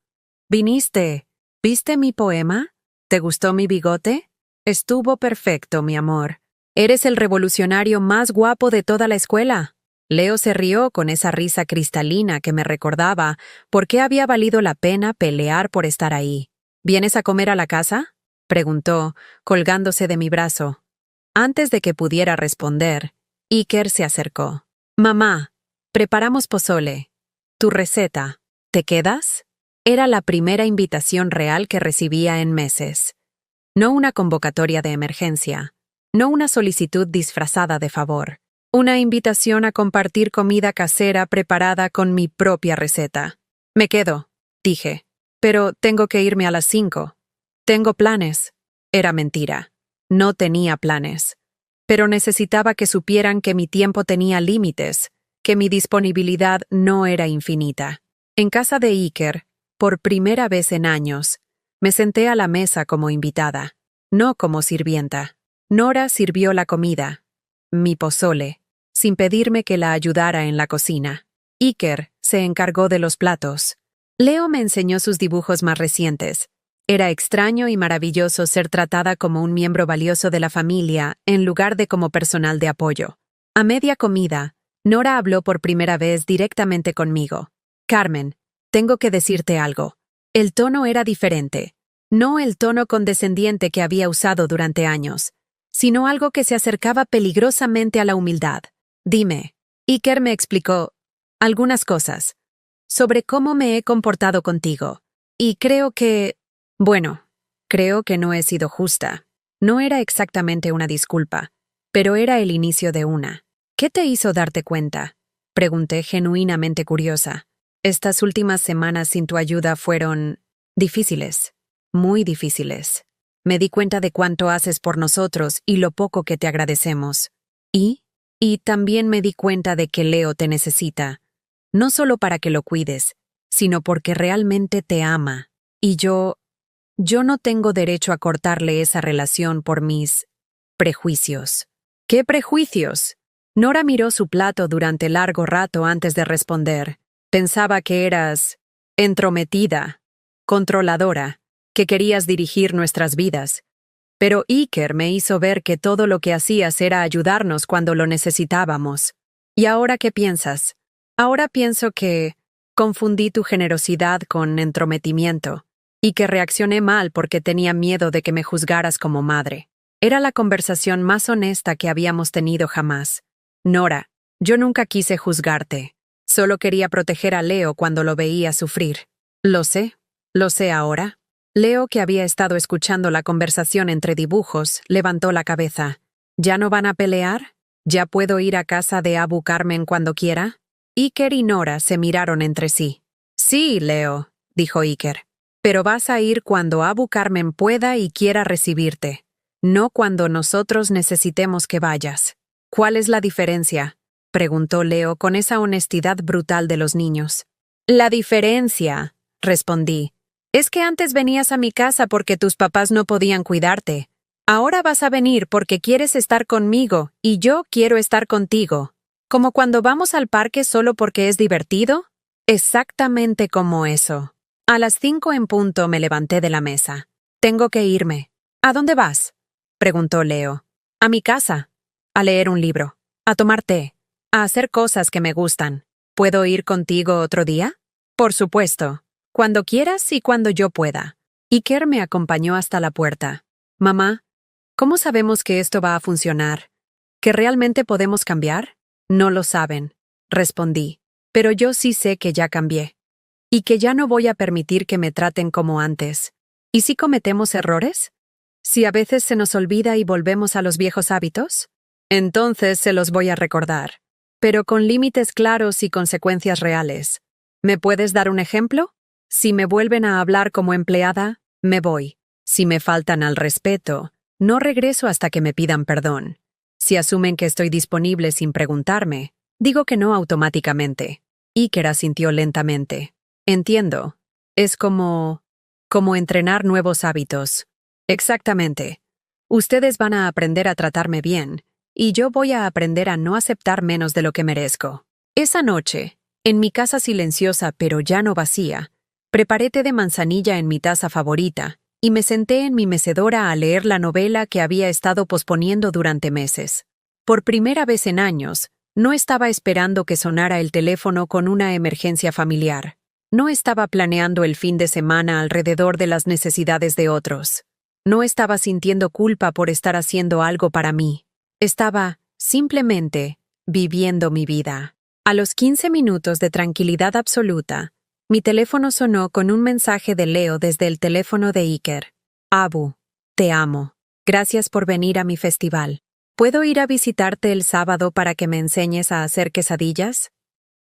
¿viniste? ¿Viste mi poema? ¿Te gustó mi bigote? Estuvo perfecto, mi amor. Eres el revolucionario más guapo de toda la escuela». Leo se rió con esa risa cristalina que me recordaba por qué había valido la pena pelear por estar ahí. «¿Vienes a comer a la casa?», preguntó, colgándose de mi brazo. Antes de que pudiera responder, Iker se acercó. «Mamá, preparamos pozole. Tu receta. ¿Te quedas?». Era la primera invitación real que recibía en meses. No una convocatoria de emergencia, no una solicitud disfrazada de favor. Una invitación a compartir comida casera preparada con mi propia receta. «Me quedo», dije, «pero tengo que irme a las 5. Tengo planes». Era mentira. No tenía planes. Pero necesitaba que supieran que mi tiempo tenía límites, que mi disponibilidad no era infinita. En casa de Iker, por primera vez en años, me senté a la mesa como invitada, no como sirvienta. Nora sirvió la comida, mi pozole, sin pedirme que la ayudara en la cocina. Iker se encargó de los platos. Leo me enseñó sus dibujos más recientes. Era extraño y maravilloso ser tratada como un miembro valioso de la familia en lugar de como personal de apoyo. A media comida, Nora habló por primera vez directamente conmigo. «Carmen, tengo que decirte algo». El tono era diferente. No el tono condescendiente que había usado durante años, sino algo que se acercaba peligrosamente a la humildad. «Dime». Iker me explicó algunas cosas sobre cómo me he comportado contigo. Y creo que no he sido justa. No era exactamente una disculpa, pero era el inicio de una. «¿Qué te hizo darte cuenta?», pregunté genuinamente curiosa. «Estas últimas semanas sin tu ayuda fueron difíciles, muy difíciles. Me di cuenta de cuánto haces por nosotros y lo poco que te agradecemos. Y también me di cuenta de que Leo te necesita, no solo para que lo cuides, sino porque realmente te ama. Y yo no tengo derecho a cortarle esa relación por mis prejuicios». «¿Qué prejuicios?». Nora miró su plato durante largo rato antes de responder. «Pensaba que eras entrometida, controladora, que querías dirigir nuestras vidas. Pero Iker me hizo ver que todo lo que hacías era ayudarnos cuando lo necesitábamos. ¿Y ahora qué piensas?». «Ahora pienso que confundí tu generosidad con entrometimiento y que reaccioné mal porque tenía miedo de que me juzgaras como madre». Era la conversación más honesta que habíamos tenido jamás. «Nora, yo nunca quise juzgarte. Solo quería proteger a Leo cuando lo veía sufrir». Lo sé ahora». Leo, que había estado escuchando la conversación entre dibujos, levantó la cabeza. «¿Ya no van a pelear? ¿Ya puedo ir a casa de Abu Carmen cuando quiera?». Iker y Nora se miraron entre sí. «Sí, Leo», dijo Iker, «pero vas a ir cuando Abu Carmen pueda y quiera recibirte, no cuando nosotros necesitemos que vayas». «¿Cuál es la diferencia?», preguntó Leo con esa honestidad brutal de los niños. «La diferencia», respondí, «es que antes venías a mi casa porque tus papás no podían cuidarte. Ahora vas a venir porque quieres estar conmigo y yo quiero estar contigo. ¿Como cuando vamos al parque solo porque es divertido? Exactamente como eso. A las 5 en punto me levanté de la mesa. Tengo que irme. ¿A dónde vas?, preguntó Leo. A mi casa. A leer un libro. A tomar té. A hacer cosas que me gustan. ¿Puedo ir contigo otro día? Por supuesto. Cuando quieras y cuando yo pueda. Iker me acompañó hasta la puerta. Mamá, ¿cómo sabemos que esto va a funcionar? ¿Que realmente podemos cambiar? No lo saben, respondí. Pero yo sí sé que ya cambié. Y que ya no voy a permitir que me traten como antes. ¿Y si cometemos errores? ¿Si a veces se nos olvida y volvemos a los viejos hábitos? Entonces se los voy a recordar. Pero con límites claros y consecuencias reales. ¿Me puedes dar un ejemplo? Si me vuelven a hablar como empleada, me voy. Si me faltan al respeto, no regreso hasta que me pidan perdón. Si asumen que estoy disponible sin preguntarme, digo que no automáticamente. Iker asintió lentamente. Entiendo. Es como entrenar nuevos hábitos. Exactamente. Ustedes van a aprender a tratarme bien, y yo voy a aprender a no aceptar menos de lo que merezco. Esa noche, en mi casa silenciosa pero ya no vacía, preparé té de manzanilla en mi taza favorita y me senté en mi mecedora a leer la novela que había estado posponiendo durante meses. Por primera vez en años, no estaba esperando que sonara el teléfono con una emergencia familiar. No estaba planeando el fin de semana alrededor de las necesidades de otros. No estaba sintiendo culpa por estar haciendo algo para mí. Estaba, simplemente, viviendo mi vida. A los 15 minutos de tranquilidad absoluta, mi teléfono sonó con un mensaje de Leo desde el teléfono de Iker. Abu, te amo. Gracias por venir a mi festival. ¿Puedo ir a visitarte el sábado para que me enseñes a hacer quesadillas?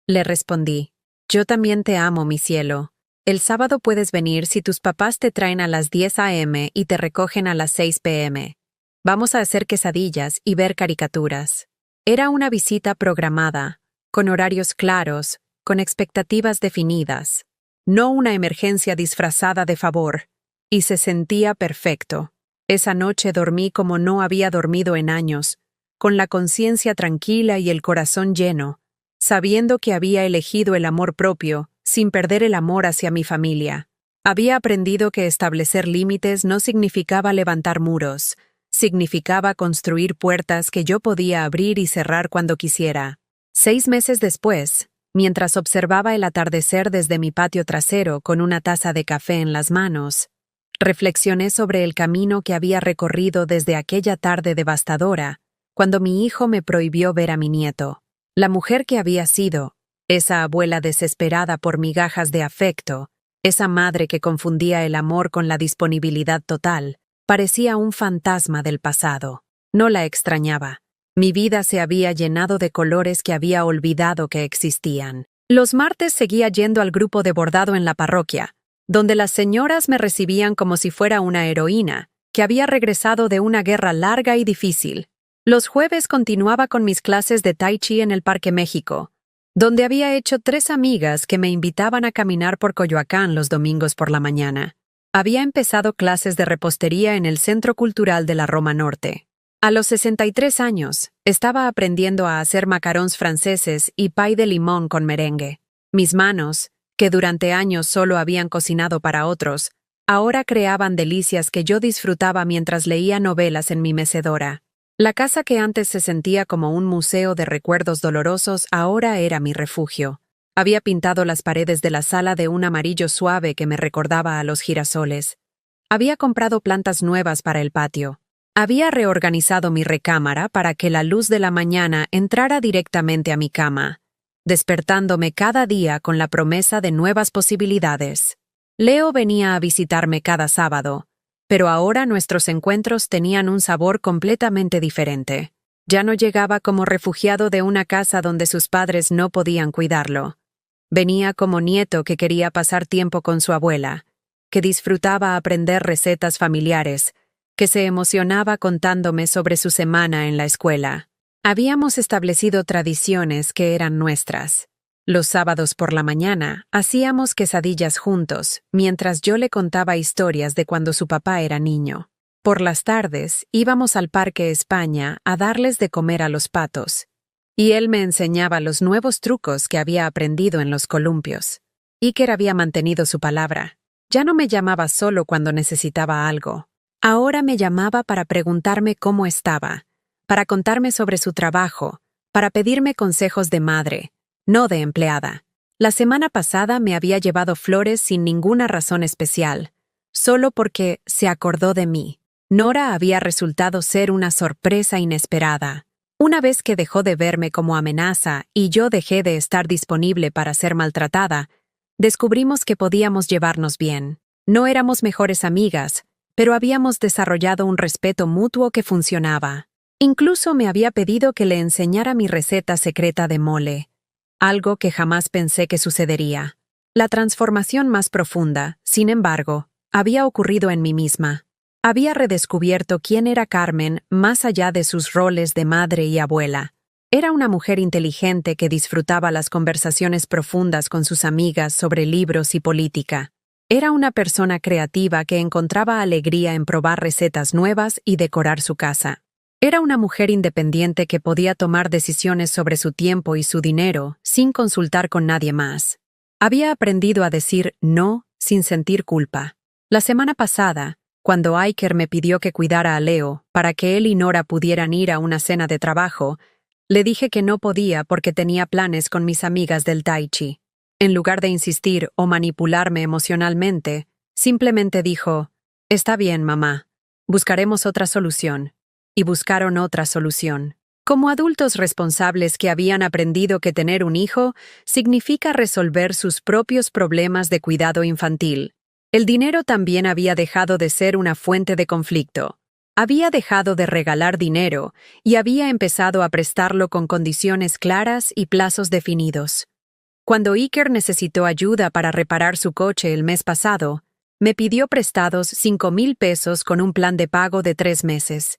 Le respondí. Yo también te amo, mi cielo. El sábado puedes venir si tus papás te traen a las 10 a.m. y te recogen a las 6 p.m. Vamos a hacer quesadillas y ver caricaturas. Era una visita programada, con horarios claros, con expectativas definidas. No una emergencia disfrazada de favor. Y se sentía perfecto. Esa noche dormí como no había dormido en años, con la conciencia tranquila y el corazón lleno, sabiendo que había elegido el amor propio, sin perder el amor hacia mi familia. Había aprendido que establecer límites no significaba levantar muros, significaba construir puertas que yo podía abrir y cerrar cuando quisiera. 6 meses después, mientras observaba el atardecer desde mi patio trasero con una taza de café en las manos, reflexioné sobre el camino que había recorrido desde aquella tarde devastadora, cuando mi hijo me prohibió ver a mi nieto. La mujer que había sido, esa abuela desesperada por migajas de afecto, esa madre que confundía el amor con la disponibilidad total, parecía un fantasma del pasado. No la extrañaba. Mi vida se había llenado de colores que había olvidado que existían. Los martes seguía yendo al grupo de bordado en la parroquia, donde las señoras me recibían como si fuera una heroína, que había regresado de una guerra larga y difícil. Los jueves continuaba con mis clases de Tai Chi en el Parque México, donde había hecho 3 amigas que me invitaban a caminar por Coyoacán los domingos por la mañana. Había empezado clases de repostería en el Centro Cultural de la Roma Norte. A los 63 años, estaba aprendiendo a hacer macarons franceses y pay de limón con merengue. Mis manos, que durante años solo habían cocinado para otros, ahora creaban delicias que yo disfrutaba mientras leía novelas en mi mecedora. La casa que antes se sentía como un museo de recuerdos dolorosos ahora era mi refugio. Había pintado las paredes de la sala de un amarillo suave que me recordaba a los girasoles. Había comprado plantas nuevas para el patio. Había reorganizado mi recámara para que la luz de la mañana entrara directamente a mi cama, despertándome cada día con la promesa de nuevas posibilidades. Leo venía a visitarme cada sábado, pero ahora nuestros encuentros tenían un sabor completamente diferente. Ya no llegaba como refugiado de una casa donde sus padres no podían cuidarlo. Venía como nieto que quería pasar tiempo con su abuela, que disfrutaba aprender recetas familiares, que se emocionaba contándome sobre su semana en la escuela. Habíamos establecido tradiciones que eran nuestras. Los sábados por la mañana hacíamos quesadillas juntos, mientras yo le contaba historias de cuando su papá era niño. Por las tardes íbamos al Parque España a darles de comer a los patos, y él me enseñaba los nuevos trucos que había aprendido en los columpios. Iker había mantenido su palabra. Ya no me llamaba solo cuando necesitaba algo. Ahora me llamaba para preguntarme cómo estaba, para contarme sobre su trabajo, para pedirme consejos de madre, no de empleada. La semana pasada me había llevado flores sin ninguna razón especial, solo porque se acordó de mí. Nora había resultado ser una sorpresa inesperada. Una vez que dejó de verme como amenaza y yo dejé de estar disponible para ser maltratada, descubrimos que podíamos llevarnos bien. No éramos mejores amigas, pero habíamos desarrollado un respeto mutuo que funcionaba. Incluso me había pedido que le enseñara mi receta secreta de mole, algo que jamás pensé que sucedería. La transformación más profunda, sin embargo, había ocurrido en mí misma. Había redescubierto quién era Carmen más allá de sus roles de madre y abuela. Era una mujer inteligente que disfrutaba las conversaciones profundas con sus amigas sobre libros y política. Era una persona creativa que encontraba alegría en probar recetas nuevas y decorar su casa. Era una mujer independiente que podía tomar decisiones sobre su tiempo y su dinero sin consultar con nadie más. Había aprendido a decir no sin sentir culpa. La semana pasada, cuando Iker me pidió que cuidara a Leo para que él y Nora pudieran ir a una cena de trabajo, le dije que no podía porque tenía planes con mis amigas del Tai Chi. En lugar de insistir o manipularme emocionalmente, simplemente dijo, «Está bien, mamá. Buscaremos otra solución». Y buscaron otra solución. Como adultos responsables que habían aprendido que tener un hijo significa resolver sus propios problemas de cuidado infantil. El dinero también había dejado de ser una fuente de conflicto. Había dejado de regalar dinero y había empezado a prestarlo con condiciones claras y plazos definidos. Cuando Iker necesitó ayuda para reparar su coche el mes pasado, me pidió prestados 5,000 pesos con un plan de pago de 3 meses.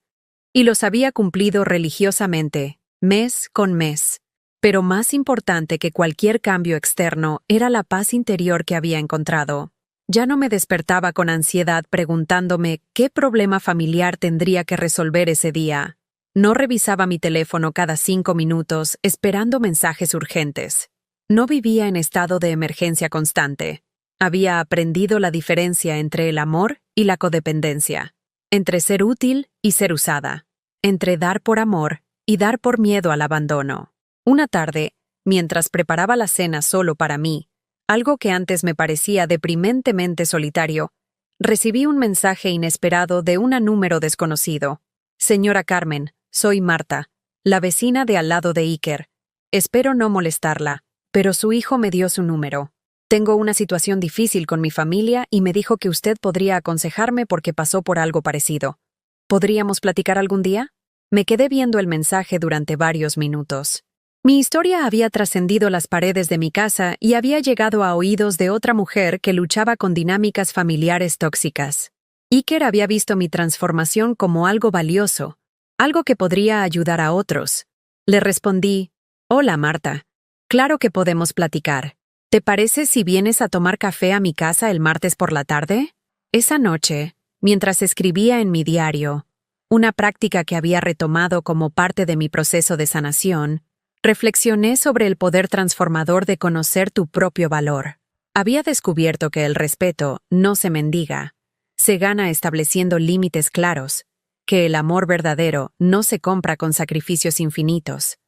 Y los había cumplido religiosamente, mes con mes. Pero más importante que cualquier cambio externo era la paz interior que había encontrado. Ya no me despertaba con ansiedad preguntándome qué problema familiar tendría que resolver ese día. No revisaba mi teléfono cada 5 minutos esperando mensajes urgentes. No vivía en estado de emergencia constante. Había aprendido la diferencia entre el amor y la codependencia, entre ser útil y ser usada, entre dar por amor y dar por miedo al abandono. Una tarde, mientras preparaba la cena solo para mí, algo que antes me parecía deprimentemente solitario, recibí un mensaje inesperado de un número desconocido. «Señora Carmen, soy Marta, la vecina de al lado de Iker. Espero no molestarla, pero su hijo me dio su número. Tengo una situación difícil con mi familia y me dijo que usted podría aconsejarme porque pasó por algo parecido. ¿Podríamos platicar algún día?» Me quedé viendo el mensaje durante varios minutos. Mi historia había trascendido las paredes de mi casa y había llegado a oídos de otra mujer que luchaba con dinámicas familiares tóxicas. Iker había visto mi transformación como algo valioso, algo que podría ayudar a otros. Le respondí, «Hola, Marta. Claro que podemos platicar. ¿Te parece si vienes a tomar café a mi casa el martes por la tarde?» Esa noche, mientras escribía en mi diario, una práctica que había retomado como parte de mi proceso de sanación, reflexioné sobre el poder transformador de conocer tu propio valor. Había descubierto que el respeto no se mendiga, se gana estableciendo límites claros, que el amor verdadero no se compra con sacrificios infinitos,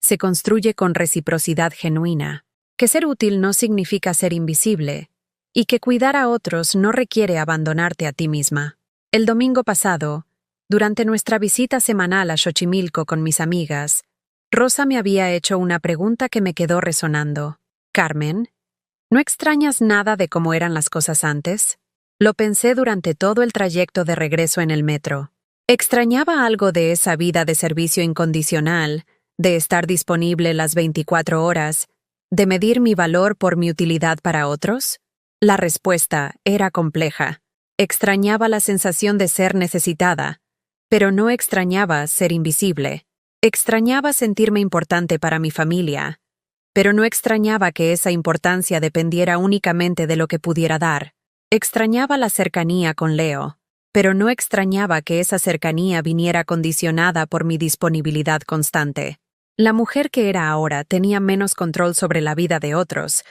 se construye con reciprocidad genuina, que ser útil no significa ser invisible, y que cuidar a otros no requiere abandonarte a ti misma. El domingo pasado, durante nuestra visita semanal a Xochimilco con mis amigas, Rosa me había hecho una pregunta que me quedó resonando. «Carmen, ¿no extrañas nada de cómo eran las cosas antes?» Lo pensé durante todo el trayecto de regreso en el metro. ¿Extrañaba algo de esa vida de servicio incondicional, de estar disponible las 24 horas, de medir mi valor por mi utilidad para otros? La respuesta era compleja. Extrañaba la sensación de ser necesitada, pero no extrañaba ser invisible. Extrañaba sentirme importante para mi familia, pero no extrañaba que esa importancia dependiera únicamente de lo que pudiera dar. Extrañaba la cercanía con Leo, pero no extrañaba que esa cercanía viniera condicionada por mi disponibilidad constante. La mujer que era ahora tenía menos control sobre la vida de otros,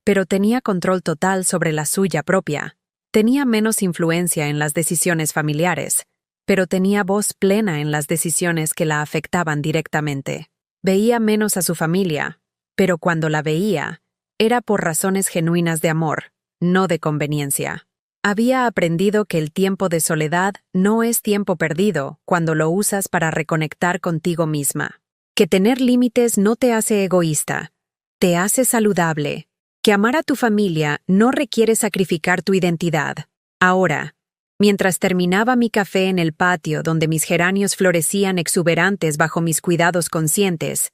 pero tenía control total sobre la suya propia. Tenía menos influencia en las decisiones familiares, pero tenía voz plena en las decisiones que la afectaban directamente. Veía menos a su familia, pero cuando la veía, era por razones genuinas de amor, no de conveniencia. Había aprendido que el tiempo de soledad no es tiempo perdido cuando lo usas para reconectar contigo misma. Que tener límites no te hace egoísta, te hace saludable. Que amar a tu familia no requiere sacrificar tu identidad. Ahora, mientras terminaba mi café en el patio donde mis geranios florecían exuberantes bajo mis cuidados conscientes,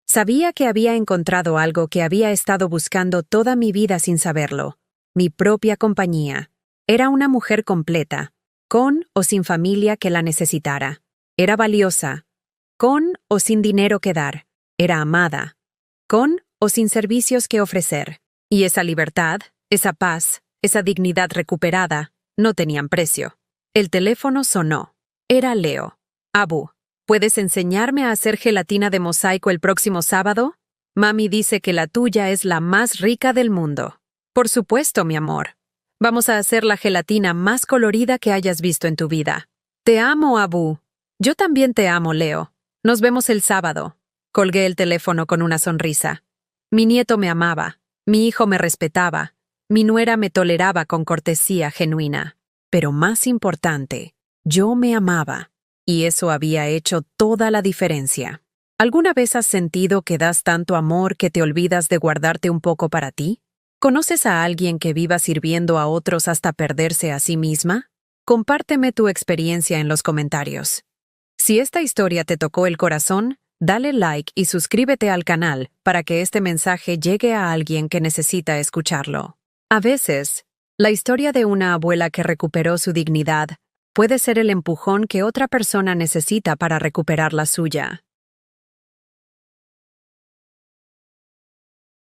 sabía que había encontrado algo que había estado buscando toda mi vida sin saberlo: mi propia compañía. Era una mujer completa, con o sin familia que la necesitara. Era valiosa, con o sin dinero que dar. Era amada, con o sin servicios que ofrecer. Y esa libertad, esa paz, esa dignidad recuperada, no tenían precio. El teléfono sonó. Era Leo. Abu, ¿puedes enseñarme a hacer gelatina de mosaico el próximo sábado? Mami dice que la tuya es la más rica del mundo. Por supuesto, mi amor. Vamos a hacer la gelatina más colorida que hayas visto en tu vida. Te amo, Abu. Yo también te amo, Leo. Nos vemos el sábado. Colgué el teléfono con una sonrisa. Mi nieto me amaba. Mi hijo me respetaba, mi nuera me toleraba con cortesía genuina. Pero más importante, yo me amaba, y eso había hecho toda la diferencia. ¿Alguna vez has sentido que das tanto amor que te olvidas de guardarte un poco para ti? ¿Conoces a alguien que viva sirviendo a otros hasta perderse a sí misma? Compárteme tu experiencia en los comentarios. Si esta historia te tocó el corazón, dale like y suscríbete al canal para que este mensaje llegue a alguien que necesita escucharlo. A veces, la historia de una abuela que recuperó su dignidad puede ser el empujón que otra persona necesita para recuperar la suya.